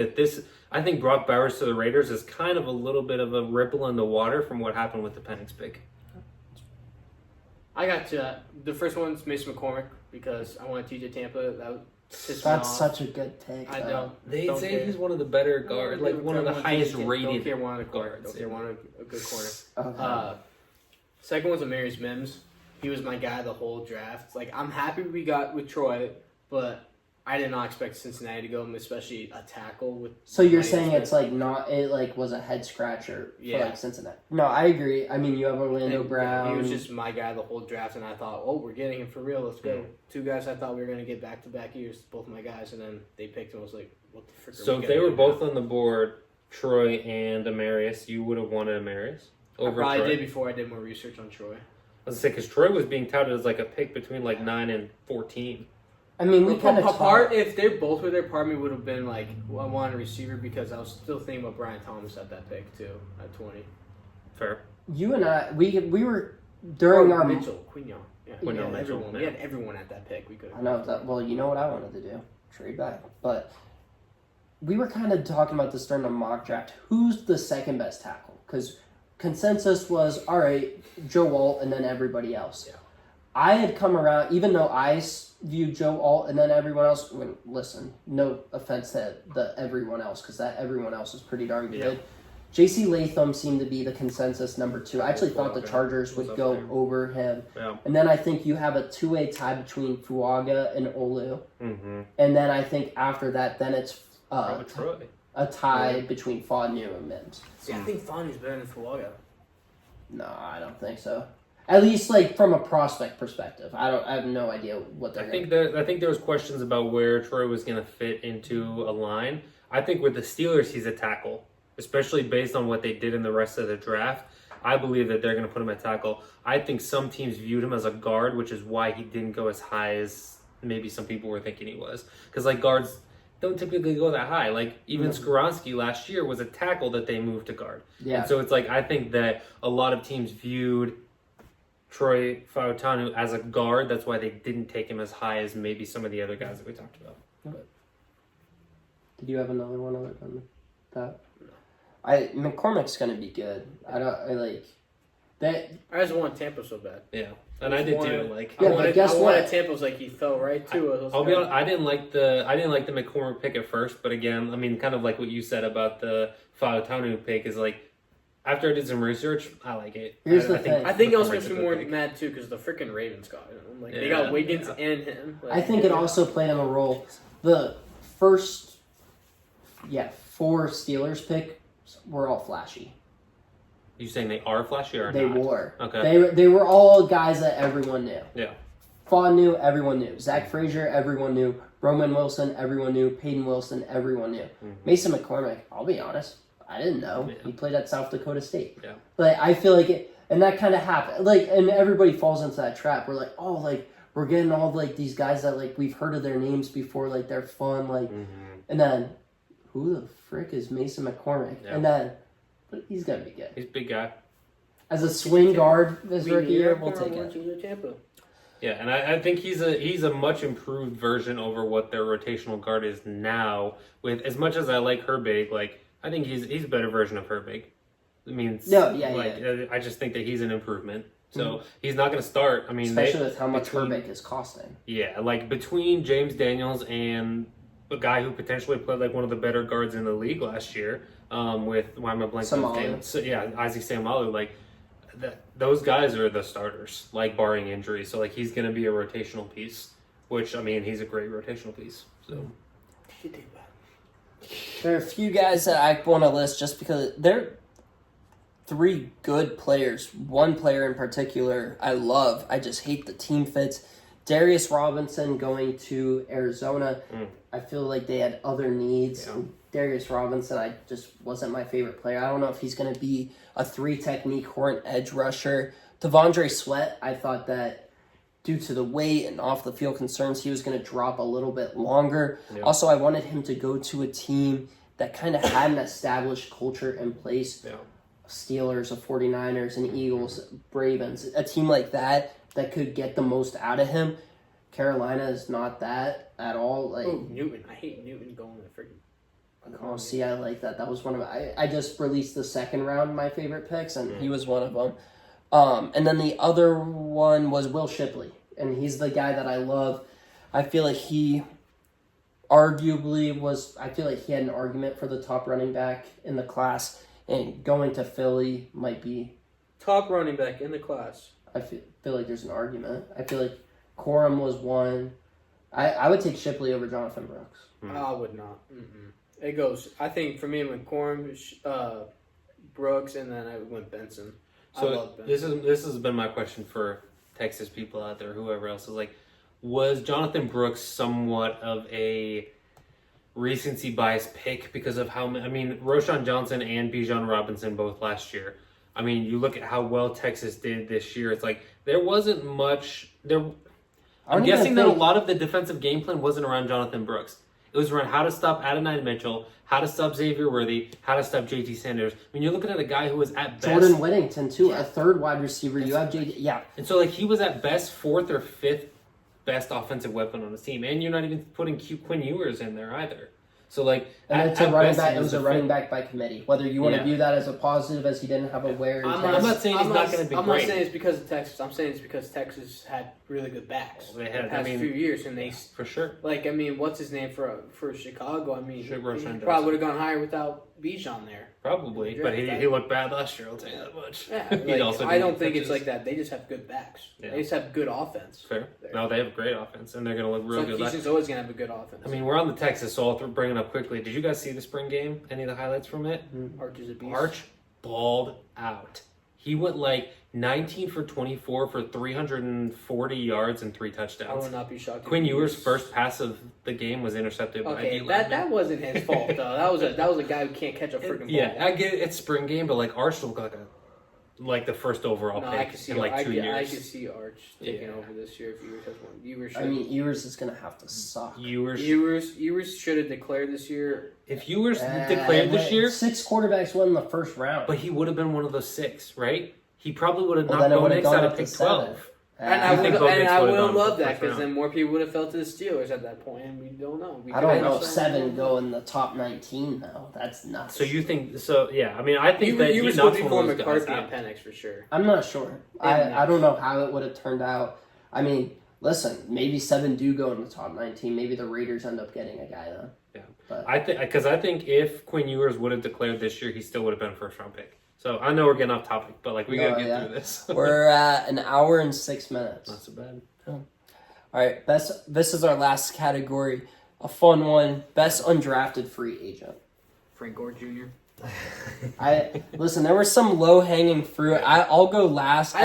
Brock Bowers to the Raiders is kind of a little bit of a ripple in the water from what happened with the Penix pick. I got the first one's Mason McCormick because I want TJ Tampa. That's such a good take. I don't. They say he's one of the better guards, like one of the highest rated. Don't care one of the guards. Don't care one of a good corner. Okay. Second one's Amarius Mims. He was my guy the whole draft. Like I'm happy we got with Troy, but I did not expect Cincinnati to go, especially a tackle with. So you're saying it's like not it like was a head scratcher for like Cincinnati? No, I agree. I mean, you have Orlando Brown. He was just my guy the whole draft, and I thought, oh, we're getting him for real. Let's go. 2 guys I thought we were going to get back-to-back years, both my guys, and then they picked him. I was like, what the frick? So if they were both on the board, Troy and Amarius, you would have wanted Amarius over Troy? I probably did before I did more research on Troy. I was going to say, because Troy was being touted as like a pick between like 9 and 14. I mean, we kind of part. If they both were there, part of me would have been like, well, I want a receiver because I was still thinking about Brian Thomas at that pick too, at 20. Fair. You and I, we were during our Mitchell, Quignon. Yeah, Quignon Mitchell, everyone. yeah. We had everyone at that pick. We could. I know that. Well, you know what I wanted to do? Trade back. But we were kind of talking about this during the mock draft. Who's the second best tackle? Because consensus was, all right, Joe Alt and then everybody else. Yeah. I had come around, even though I viewed Joe Alt and then everyone else. Listen, no offense to the everyone else, because that everyone else is pretty darn good. Yeah. J.C. Latham seemed to be the consensus number 2. I actually thought the Chargers would go over him. Yeah. And then I think you have a two-way tie between Fuaga and Olu. Mm-hmm. And then I think after that, then it's Troy. a tie between Fanu and Mims. See, I think Fanu's better than Fuaga. No, I don't think so. At least, like, from a prospect perspective. I have no idea what they're I think there was questions about where Troy was going to fit into a line. I think with the Steelers, he's a tackle, especially based on what they did in the rest of the draft. I believe that they're going to put him at tackle. I think some teams viewed him as a guard, which is why he didn't go as high as maybe some people were thinking he was. Because, like, guards don't typically go that high. Like, even Skoronski last year was a tackle that they moved to guard. Yeah. And so it's like, I think that a lot of teams viewed Troy Fautanu as a guard. That's why they didn't take him as high as maybe some of the other guys that we talked about. But Did you have another one other than that? No. McCormick's going to be good. I like that. I just want Tampa so bad. yeah, and I did too. Like, Yeah, I but wanted, guess I what? wanted Tampa was like he fell right to us. I'll be honest, I didn't like the McCormick pick at first, but again, I mean, kind of like what you said about the Fautanu pick is like, after I did some research, I like it. Here's the thing. I think I was McCormick's gonna a be more good pick. mad too because the freaking Ravens got him. Like they Yeah, got Wiggins yeah. and him. Like, I think it also played in a role. The first, 4 Steelers picks were all flashy. You saying they are flashy or They not? were. Okay. They were all guys that everyone knew. Yeah. Fawn knew, everyone knew. Zach Frazier, everyone knew. Roman Wilson, everyone knew. Peyton Wilson, everyone knew. Mm-hmm. Mason McCormick, I'll be honest, I didn't know. Yeah. He played at South Dakota State. Yeah. Like, I feel like it, and that kind of happened. Like, and everybody falls into that trap. We're like, oh, like, we're getting all, like, these guys that, like, we've heard of their names before. Like, they're fun. Like, and then, who the frick is Mason McCormick? Yeah. And then, but he's going to be good. He's a big guy. As a swing guard this rookie year, we'll take it. Tampa. Yeah, and I think he's a much improved version over what their rotational guard is now. With as much as I like Herbig, like I think he's a better version of Herbig. I mean, I just think that he's an improvement. So he's not going to start. I mean, especially with how much Herbig is costing. Yeah, like between James Daniels and a guy who potentially played like one of the better guards in the league last year, with why am I blanking on his name? So, yeah, Isaac Samalu, like. Those guys are the starters, like barring injury. So like he's going to be a rotational piece, which I mean he's a great rotational piece. So there are a few guys that I want to list just because they're 3 good players. One player in particular I love. I just hate the team fits. Darius Robinson going to Arizona. I feel like they had other needs. Yeah. Darius Robinson, I just wasn't my favorite player. I don't know if he's going to be a 3 technique or an edge rusher. Devondre Sweat, I thought that due to the weight and off the field concerns, he was going to drop a little bit longer. Yeah. Also, I wanted him to go to a team that kind of had an established culture in place. Yeah. Steelers, the 49ers, and Eagles, Ravens, a team like that could get the most out of him. Carolina is not that at all. Like Newton. I hate Newton going to freaking. Oh, see, I like that. That was one of I just released the second round, my favorite picks, and he was one of them. And then the other one was Will Shipley, and he's the guy that I love. I feel like he arguably was. I feel like he had an argument for the top running back in the class, and going to Philly might be Top running back in the class. I feel like there's an argument. I feel like Corum was one. I would take Shipley over Jonathan Brooks. I would not. It goes. I think for me, it went Corum, Brooks, and then I went Benson. So I love Benson. this has been my question for Texas people out there, whoever else is like, was Jonathan Brooks somewhat of a recency bias pick because of how I mean Roshan Johnson and Bijan Robinson both last year. I mean, you look at how well Texas did this year. It's like there wasn't much there. I'm guessing that a lot of the defensive game plan wasn't around Jonathan Brooks. It was around how to stop Adonai Mitchell, how to stop Xavier Worthy, how to stop JT Sanders. I mean, you're looking at a guy who was at best... Jordan Whittington, too, a third wide receiver. You have JT... Yeah. And so, like, he was at best 4th or 5th best offensive weapon on the team. And you're not even putting Quinn Ewers in there either. So, like... And it's a running back. It was a running back by committee. Whether you want to view that as a positive, as he didn't have a wear. I'm not saying he's not going to be great. I'm not saying it's because of Texas. I'm saying it's because Texas had really good backs. They had, the past few years, and they for sure. Like, I mean, what's his name for Chicago? I mean, he Roshan probably would have gone higher without Bijan there. Probably, but he looked bad last year. I'll tell you that much. Yeah, like, I don't think it's like that. They just have good backs. Yeah. They just have good offense. Fair. No, they have great offense, and they're going to look real good. Houston's always going to have a good offense. I mean, we're on the Texas, so I'll bring it up quickly. Did you guys see the spring game? Any of the highlights from it? Arch is a beast. Arch balled out. He went like 19 for 24 for 340 yards and 3 touchdowns. I would not be shocked. Quinn Ewers' first pass of the game was intercepted by D. that wasn't his fault though. That was a guy who can't catch a freaking ball. Yeah, I get it. It's spring game, but like Arch looked like the first overall pick in like 2 years. I could see Arch taking over this year if Ewers has one. Ewers is going to have to suck. Ewers should have declared this year. If Ewers declared this year, 6 quarterbacks won in the first round. But he would have been one of those 6, right? He probably would have knocked Bo Nix out of pick 12. And I would have loved that because then more people would have fell to the Steelers at that point, and we don't know. I don't know if 7 go in the top 19 though. That's nuts. So you think? So yeah, I mean, I think that you were supposed to be for McCarthy and Penix for sure. I'm not sure. I don't know how it would have turned out. I mean, listen, maybe 7 do go in the top 19. Maybe the Raiders end up getting a guy then. Yeah, but I think if Quinn Ewers would have declared this year, he still would have been a first round pick. So I know we're getting off topic, but like we gotta get through this. We're at an hour and 6 minutes. Not so bad. All right, this is our last category, a fun one. Best undrafted free agent. Frank Gore Jr. Listen. There was some low hanging fruit. I'll go last.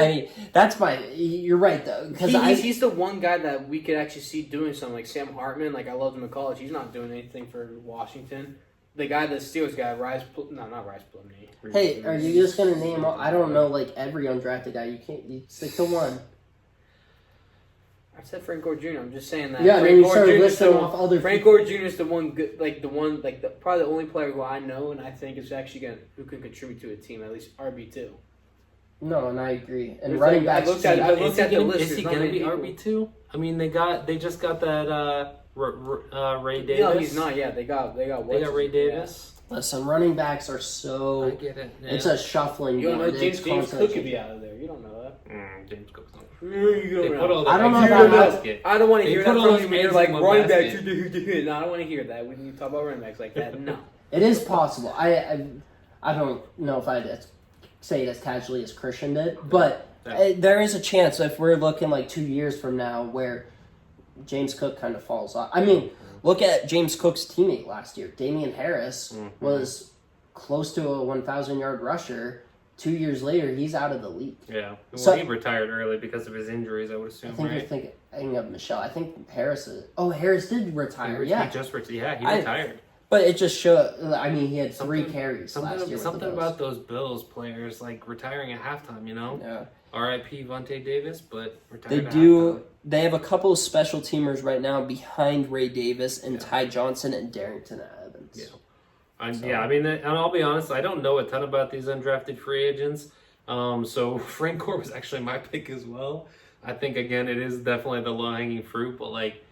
That's my. You're right though, because he's the one guy that we could actually see doing something. Like Sam Hartman. Like I loved him in college. He's not doing anything for Washington. The guy, the Steelers guy, not Rice Plumlee. Hey, are you just gonna name all? I don't know, like every undrafted guy. You stick to one. I said Frank Gore Jr. I'm just saying that. Yeah, Frank you started listing off other. Frank Gore Jr. is the one good, probably the only player who I know and I think is actually who can contribute to a team, at least RB2. No, and I agree. And running backs. I looked at the list. Is he gonna be RB2? I mean, they just got that Ray Davis. No, he's not. Yeah, they got Ray Davis. Yeah. Listen, running backs are so. I get it. Yeah. It's a shuffling. You don't know James Cook could be out of there. You don't know that. James Cook's not. I don't know about that. I don't want to hear that from you when you're like running backs. No, I don't want to hear that when you talk about running backs like that. No. It is possible. I don't know if I'd say it as casually as Christian did, but there is a chance if we're looking like 2 years from now where James Cook kind of falls off. I mean, look at James Cook's teammate last year. Damian Harris was close to a 1,000-yard rusher. 2 years later, he's out of the league. Yeah. Well, he retired early because of his injuries, I would assume, I think you're thinking of Michelle. I think Harris is... Oh, Harris did retire, He retired. But it just showed... I mean, he had 3 carries last year. Something about those Bills players, like, retiring at halftime, you know? Yeah. R.I.P. Vontae Davis, but retired at halftime. They have a couple of special teamers right now behind Ray Davis and Ty Johnson and Darrington Evans. Yeah. I mean, and I'll be honest, I don't know a ton about these undrafted free agents. So Frank Gore was actually my pick as well. I think, again, it is definitely the low-hanging fruit, but, like,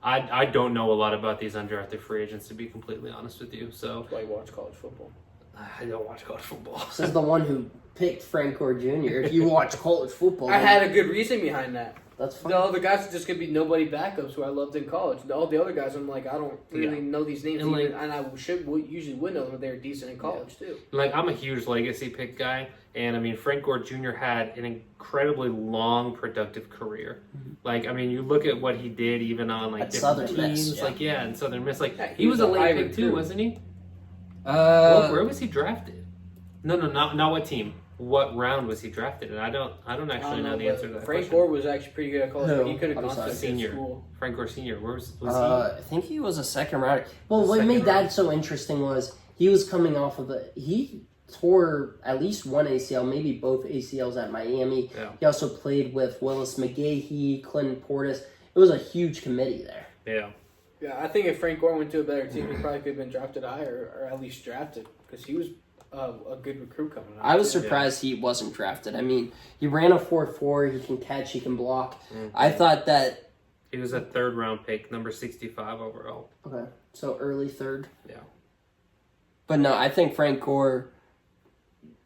I don't know a lot about these undrafted free agents, to be completely honest with you. So that's why you watch college football. I don't watch college football. This is the one who picked Frank Gore Jr. If you watch college football... I had a good reason behind that. That's fine. The other guys are just going to be nobody backups who I loved in college. All the other guys, I'm like, I don't really know these names. And I usually would know them if they were decent in college, too. Like, I'm a huge legacy pick guy. And, I mean, Frank Gore Jr. had an incredibly long, productive career. Mm-hmm. Like, I mean, you look at what he did even on, like, different teams. Miss, Like, in Southern Miss. Like, he was a late pick, too, wasn't he? Where was he drafted? No, not what team. What round was he drafted in? I don't actually know the answer to that Frank Gore was actually pretty good at college. He could have gone to senior school. Frank Gore Senior. Where was he? I think he was a second rounder. Well, what made that so interesting was he was coming off of he tore at least one ACL, maybe both ACLs at Miami. Yeah. He also played with Willis McGahee, Clinton Portis. It was a huge committee there. Yeah. Yeah, I think if Frank Gore went to a better team, he probably could have been drafted higher, or at least drafted, because he was a good recruit coming out. I was surprised he wasn't drafted. I mean, he ran a 4.4. He can catch. He can block. Mm-hmm. I thought that he was a 3rd round pick, number 65 overall. Okay, so early 3rd. Yeah. But no, I think Frank Gore.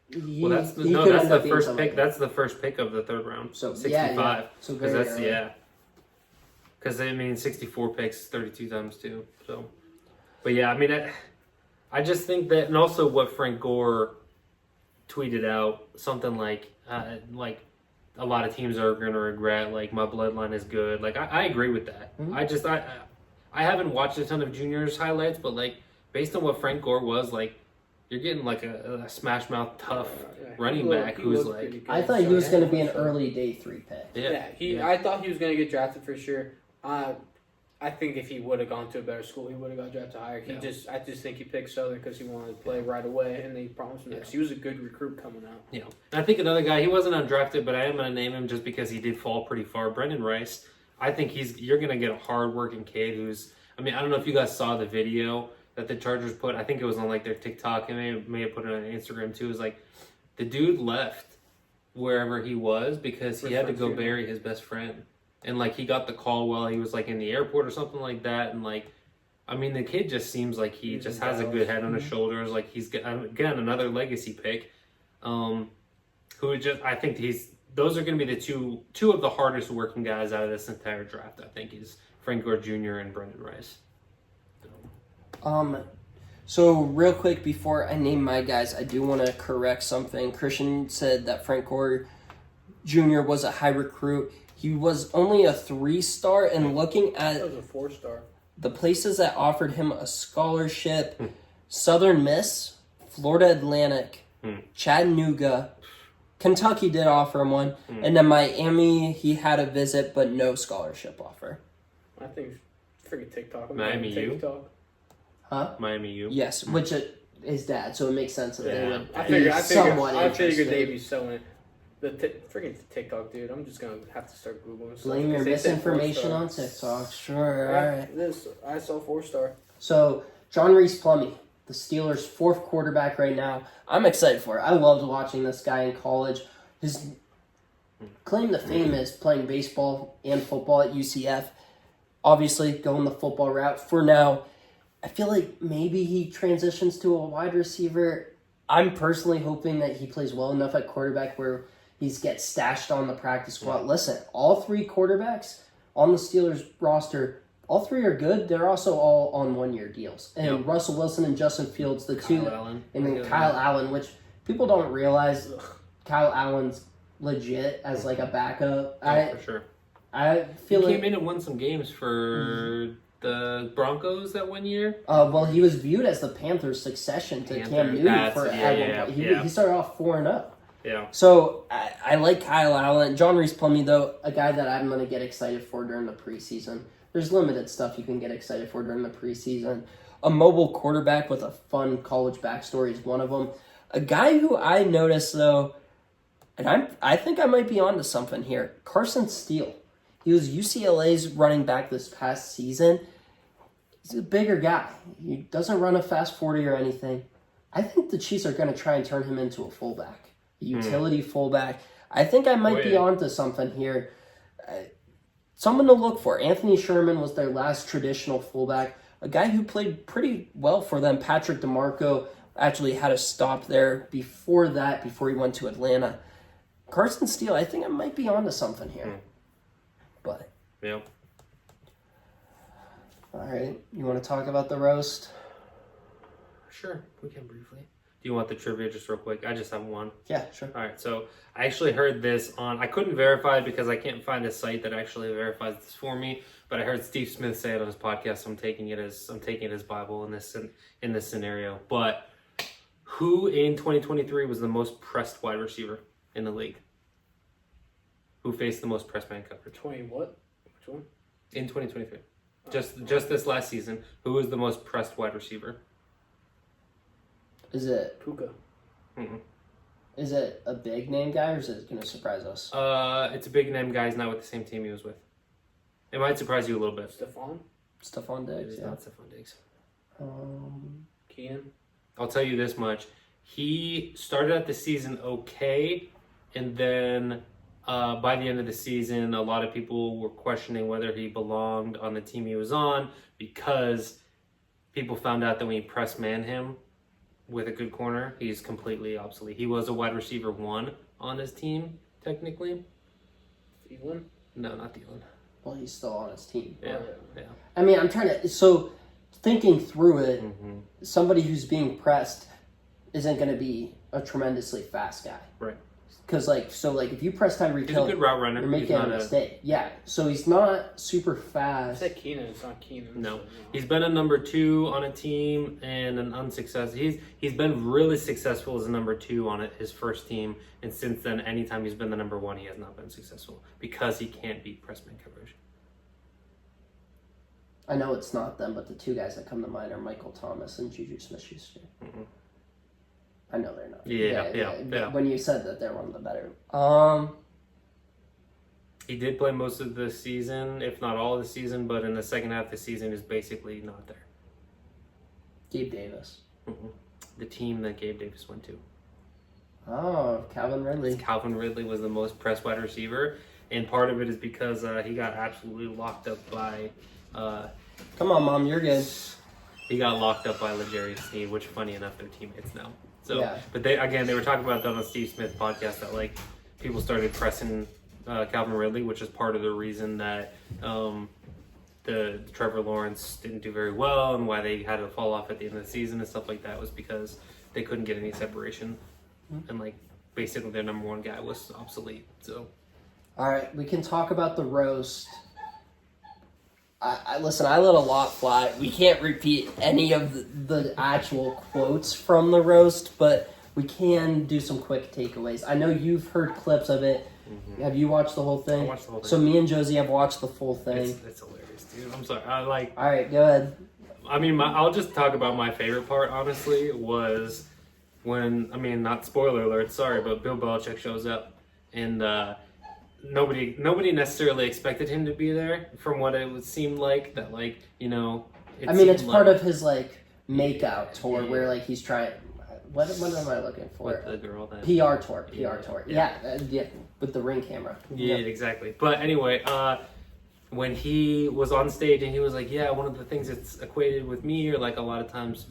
That's the first pick. That's the first pick of the 3rd round. So 65. Yeah. So very early. Because I mean, 64 picks, 32 times 2. So, but yeah, I mean, I just think that, and also what Frank Gore tweeted out, something like a lot of teams are going to regret, like, my bloodline is good. Like, I agree with that. Mm-hmm. I haven't watched a ton of juniors highlights, but like, based on what Frank Gore was, like, you're getting like a smash mouth tough running back who's like. I thought he was going to be an early day 3 pick. Yeah, I thought he was going to get drafted for sure. I think if he would have gone to a better school, he would have got drafted higher. I just think he picked Southern because he wanted to play right away, and they promised him that. He was a good recruit coming out. Yeah, and I think another guy, he wasn't undrafted, but I am going to name him just because he did fall pretty far. Brendan Rice. I think you're going to get a hard-working kid who's. I mean, I don't know if you guys saw the video that the Chargers put. I think it was on like their TikTok, and may have put it on Instagram too. It was like the dude left wherever he was because he had to go bury his best friend. And, like, he got the call while he was, like, in the airport or something like that. And, like, I mean, the kid just seems like he just has a good head on his shoulders. Like, he's, again, another legacy pick. Who just, I think those are going to be the two of the hardest working guys out of this entire draft, I think, is Frank Gore Jr. and Brendan Rice. So, real quick, before I name my guys, I do want to correct something. Christian said that Frank Gore Jr. was a high recruit. He was only a 3-star, and looking at that was a 4-star. The places that offered him a scholarship, Southern Miss, Florida Atlantic, Chattanooga, Kentucky did offer him one, and then Miami, he had a visit, but no scholarship offer. I think freaking TikTok. Miami U? Huh? Miami U? Yes, which is dad, so it makes sense that they would I interested. figured they'd be selling it. The freaking TikTok, dude. I'm just gonna have to start googling. Blame your misinformation on TikTok. Sure, all right. I saw 4-star. So John Reese Plumlee, the Steelers' 4th quarterback right now. I'm excited for it. I loved watching this guy in college. His claim to fame is playing baseball and football at UCF. Obviously, going the football route for now. I feel like maybe he transitions to a wide receiver. I'm personally hoping that he plays well enough at quarterback where he gets stashed on the practice squad. Listen, all 3 quarterbacks on the Steelers roster, all 3 are good. They're also all on 1-year deals. And Russell Wilson and Justin Fields, the two, and then Kyle Allen, which people don't realize Kyle Allen's legit as like a backup. For sure. I feel he like came in and won some games for the Broncos that 1 year. Well, he was viewed as the Panthers' succession to Cam Newton for he started off 4-0. Yeah. So I like Kyle Allen. John Reese Plumlee, though, a guy that I'm going to get excited for during the preseason. There's limited stuff you can get excited for during the preseason. A mobile quarterback with a fun college backstory is one of them. A guy who I noticed, though, and I think I might be onto something here. Carson Steele. He was UCLA's running back this past season. He's a bigger guy. He doesn't run a fast 40 or anything. I think the Chiefs are going to try and turn him into a fullback. Utility fullback. I think I might be onto something here. Someone to look for. Anthony Sherman was their last traditional fullback. A guy who played pretty well for them. Patrick DeMarco actually had a stop there before he went to Atlanta. Carson Steele, I think I might be onto something here. But. Yeah. All right. You want to talk about the roast? Sure. We can briefly. Do you want the trivia just real quick? I just have one. Yeah, sure. All right, so I actually heard this on. I couldn't verify it because I can't find a site that actually verifies this for me. But I heard Steve Smith say it on his podcast. So I'm taking it as Bible in this scenario. But who in 2023 was the most pressed wide receiver in the league? Who faced the most press man coverage? 20 what? Which one? In 2023, just this last season, who was the most pressed wide receiver? Is it Puka? Mm-mm. Is it a big name guy or is it going to surprise us? It's a big name guy. He's not with the same team he was with. It might surprise you a little bit. Stephon Diggs. It's Yeah. not Stephon Diggs. Keenan. I'll tell you this much. He started out the season okay, and then by the end of the season, a lot of people were questioning whether he belonged on the team he was on because people found out that when you press man him with a good corner, he's completely obsolete. He was a wide receiver 1 on his team, technically. Thielen? No, not Thielen. Well, he's still on his team. Yeah, yeah. I mean, I'm trying to... So, thinking through it, somebody who's being pressed isn't going to be a tremendously fast guy. Right. Because, if you press Tyreek Hill, he's a good route runner. You're making a mistake. Yeah. So, he's not super I fast. said Keenan. It's not Keenan. No. So, He's been a number 2 on a team and an unsuccessful. He's been really successful as a number 2 on his first team, and since then, anytime he's been the number 1, he has not been successful because he can't beat press man coverage. I know it's not them, but the 2 guys that come to mind are Michael Thomas and Juju Smith-Schuster. I know they're not. Yeah. When you said that, they're one of the better. He did play most of the season, if not all of the season, but in the second half of the season is basically not there. Gabe Davis. The team that Gabe Davis went to. Oh, Calvin Ridley. Calvin Ridley was the most pressed wide receiver, and part of it is because he got absolutely locked up by... Come on, Mom, you're good. He got locked up by L'Jarius Sneed, which, funny enough, they're teammates now. So, yeah. But they were talking about that on the Steve Smith podcast that people started pressing Calvin Ridley, which is part of the reason that the Trevor Lawrence didn't do very well and why they had to fall off at the end of the season and stuff like that was because they couldn't get any separation and basically their number 1 guy was obsolete. So, all right, we can talk about the roast. Listen, I let a lot fly. We can't repeat any of the actual quotes from the roast, but we can do some quick takeaways. I know you've heard clips of it. Have you watched the whole thing? I watched the whole thing. So me and Josie have watched the full thing. It's hilarious, dude. I'm sorry. All right, go ahead. I mean, I'll just talk about my favorite part, honestly, was when, not spoiler alert, sorry, but Bill Belichick shows up and nobody necessarily expected him to be there from what it would seem like that it's part of his makeout tour where he's trying what am I looking for? With the girl that PR tour. Yeah, with the Ring camera. Yeah, exactly. But anyway, when he was on stage and he was like, yeah, one of the things that's equated with me or a lot of times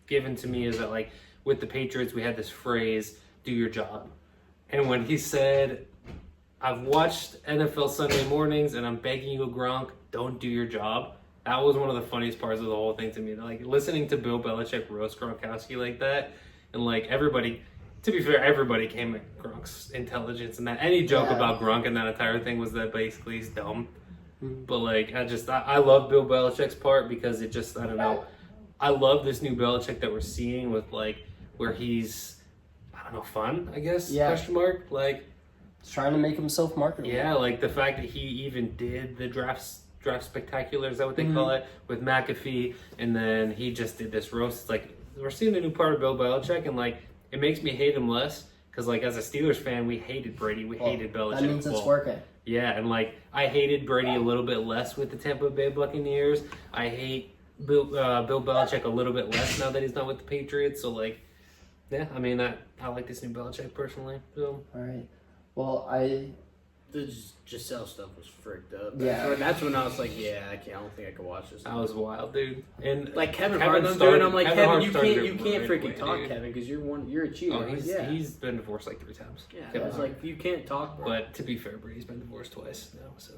given to me is that with the Patriots we had this phrase, do your job. And when he said, I've watched NFL Sunday mornings and I'm begging you, Gronk, don't do your job. That was one of the funniest parts of the whole thing to me. Listening to Bill Belichick roast Gronkowski like that, and everybody, to be fair, everybody came at Gronk's intelligence and that any joke about Gronk and that entire thing was that basically he's dumb. But I love Bill Belichick's part because it just, I don't know. I love this new Belichick that we're seeing with where he's, I don't know, fun, I guess, question mark, He's trying to make himself marketable. Yeah, the fact that he even did the draft spectacular, is that what they call it, with McAfee, and then he just did this roast. It's we're seeing a new part of Bill Belichick, and it makes me hate him less because as a Steelers fan, we hated Brady, we hated Belichick. That means it's working. Yeah, and I hated Brady a little bit less with the Tampa Bay Buccaneers. I hate Bill Belichick a little bit less now that he's not with the Patriots. So yeah, I like this new Belichick personally. So all right. Well, the Giselle stuff was freaked up. Yeah. That's when I was like, I don't think I can watch this. That was wild, dude. And Kevin Hart doing, I'm like, Kevin, you can't freaking talk, dude. Kevin, because you're a cheater. Oh, he's been divorced 3 times. Yeah, it's you can't talk, bro. But to be fair, Brady's been divorced twice now, so.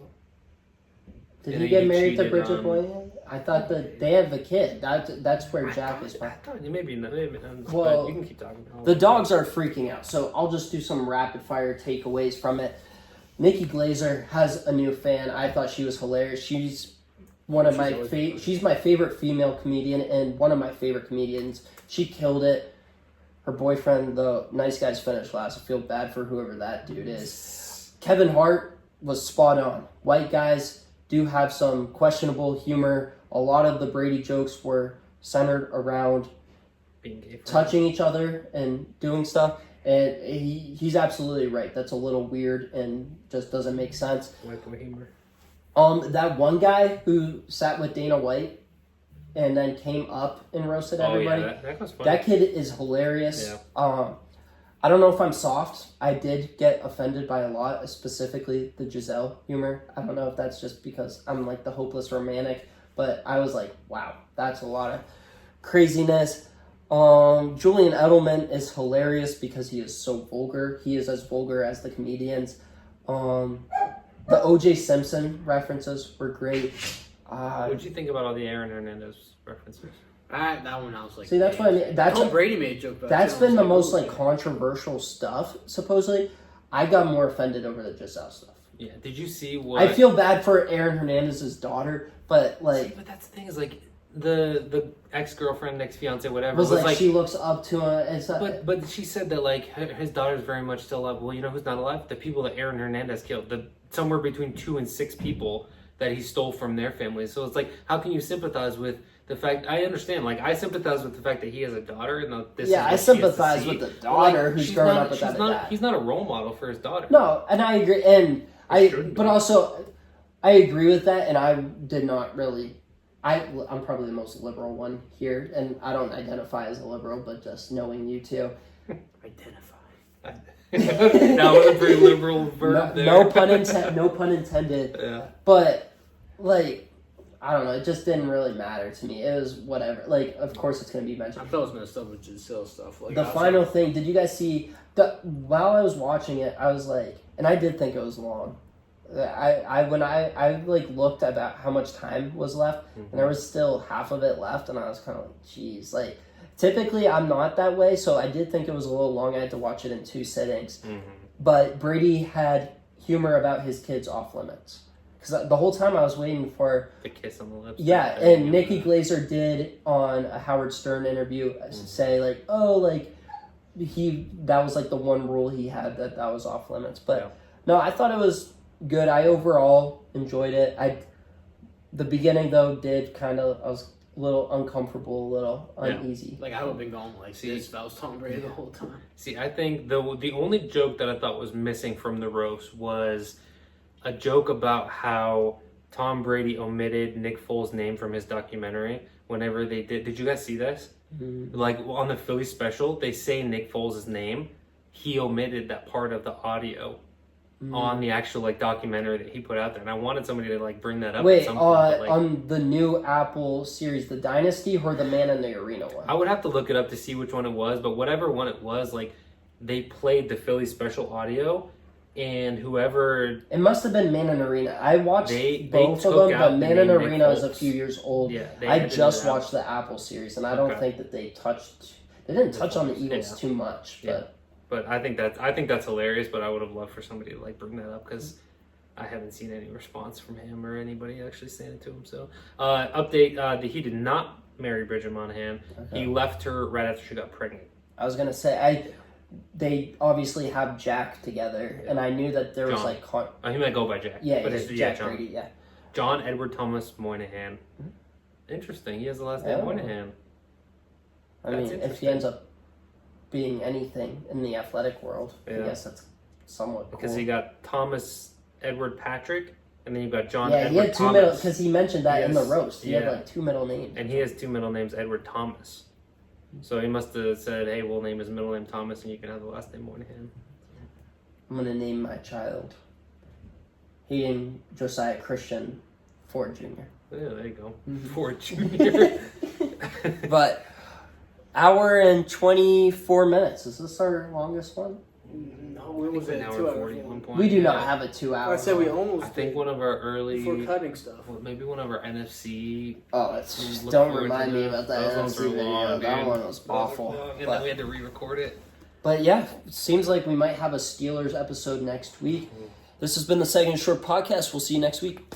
Did he get married to Bridget Boyd? I thought that they have a kid. That's where Jack is from. Maybe not. Well, you can keep talking. The dogs are freaking out, so I'll just do some rapid fire takeaways from it. Nikki Glazer has a new fan. I thought she was hilarious. She's she's my favorite female comedian and one of my favorite comedians. She killed it. Her boyfriend, the nice guys, finished last. I feel bad for whoever that dude is. Kevin Hart was spot on. White guys do have some questionable humor. A lot of the Brady jokes were centered around touching each other and doing stuff. And he's absolutely right. That's a little weird and just doesn't make sense. White boy humor. That one guy who sat with Dana White and then came up and roasted everybody. That was fun. That kid is hilarious. Yeah. I don't know if I'm soft. I did get offended by a lot, specifically the Giselle humor. I don't know if that's just because I'm like the hopeless romantic, but I was like, wow, that's a lot of craziness. Julian Edelman is hilarious because he is so vulgar. He is as vulgar as the comedians. The O.J. Simpson references were great. What did you think about all the Aaron Hernandez references? That one I was like, see, that's what I mean. Tom Brady made a joke about. That's been the most like "Ooh." controversial stuff. Supposedly, I got more offended over the Giselle stuff. Yeah. Did you see what? I feel bad for Aaron Hernandez's daughter, but like, But that's the thing is like the ex-girlfriend, ex-fiance, whatever was like she looks up to him. It's not, But she said that like his daughter's very much still alive. Well, you know who's not alive? The people that Aaron Hernandez killed. The somewhere between 2 and 6 people that he stole from their family. So it's like, how can you sympathize with the fact? I understand. Like I sympathize with the fact that he has a daughter, and this. yeah, I sympathize with the daughter who's growing up without a dad. He's not a role model for his daughter. No, and I agree, and but also I agree with that, and I did not really. I'm probably the most liberal one here, and I don't identify as a liberal, but just knowing you two. Identify. That was a pretty liberal verb there. No pun intended. Yeah. But like, I don't know. It just didn't really matter to me. It was whatever. Like, of course, it's gonna be mentioned. I thought it was messed up with Giselle stuff. Like The final thing. Did you guys see? While I was watching it, I was like, and I did think it was long. When I like looked about how much time was left, and there was still half of it left, and I was kind of like, geez, like typically I'm not that way, so I did think it was a little long. I had to watch it in 2 sittings, but Brady had humor about his kids off limits because the whole time I was waiting for the kiss on the lips. Yeah, and Nikki Glaser did on a Howard Stern interview say like, oh, like that was like the one rule he had that was off limits, but no, I thought it was good. I overall enjoyed it. The beginning though did kind of, I was a little uncomfortable, a little uneasy. Like I would have been going like this if I was Tom Brady the whole time. See, I think the only joke that I thought was missing from the roast was a joke about how Tom Brady omitted Nick Foles' name from his documentary whenever they did. Did you guys see this? Like on the Philly special, they say Nick Foles' name. He omitted that part of the audio on the actual like documentary that he put out there, and I wanted somebody to like bring that up. Wait, at some point, like, on the new Apple series, The Dynasty, or the Man in the Arena one? I would have to look it up to see which one it was, but whatever one it was, like they played the Philly special audio, and whoever it must have been Man in Arena. I watched they both of them, but Man in Arena is a few years old. Yeah, I just watched the Apple series, and I don't think that they didn't touch on the Eagles too much, but. But I think that's hilarious. But I would have loved for somebody to like bring that up because I haven't seen any response from him or anybody actually saying it to him. So update: that he did not marry Bridget Monahan. Okay. He left her right after she got pregnant. I was gonna say they obviously have Jack together, and I knew that there was like he might go by Jack. Yeah, but Jack John. Brady. Yeah, John Edward Thomas Moynihan. Interesting. He has the last name Moynihan. I mean, if he ends up being anything in the athletic world, I guess that's somewhat cool. Because he got Thomas Edward Patrick, and then you got John. Yeah, he had 2 middle because he mentioned that in the roast. He had like 2 middle names, and he has 2 middle names, Edward Thomas. So he must have said, "Hey, we'll name his middle name Thomas, and you can have the last name Moynihan." I'm gonna name my child Hayden Josiah Christian Ford Jr. Yeah, there you go, Ford Jr. But. Hour and 24 minutes. Is this our longest one? No, it was an hour 40 at one point. We do not have a 2 hour. I said we almost. I think one of our early before cutting stuff. Maybe one of our NFC. Oh, don't remind me about that NFC video. That one was awful. And then we had to re-record it. But yeah, it seems like we might have a Steelers episode next week. This has been the Second Short Podcast. We'll see you next week.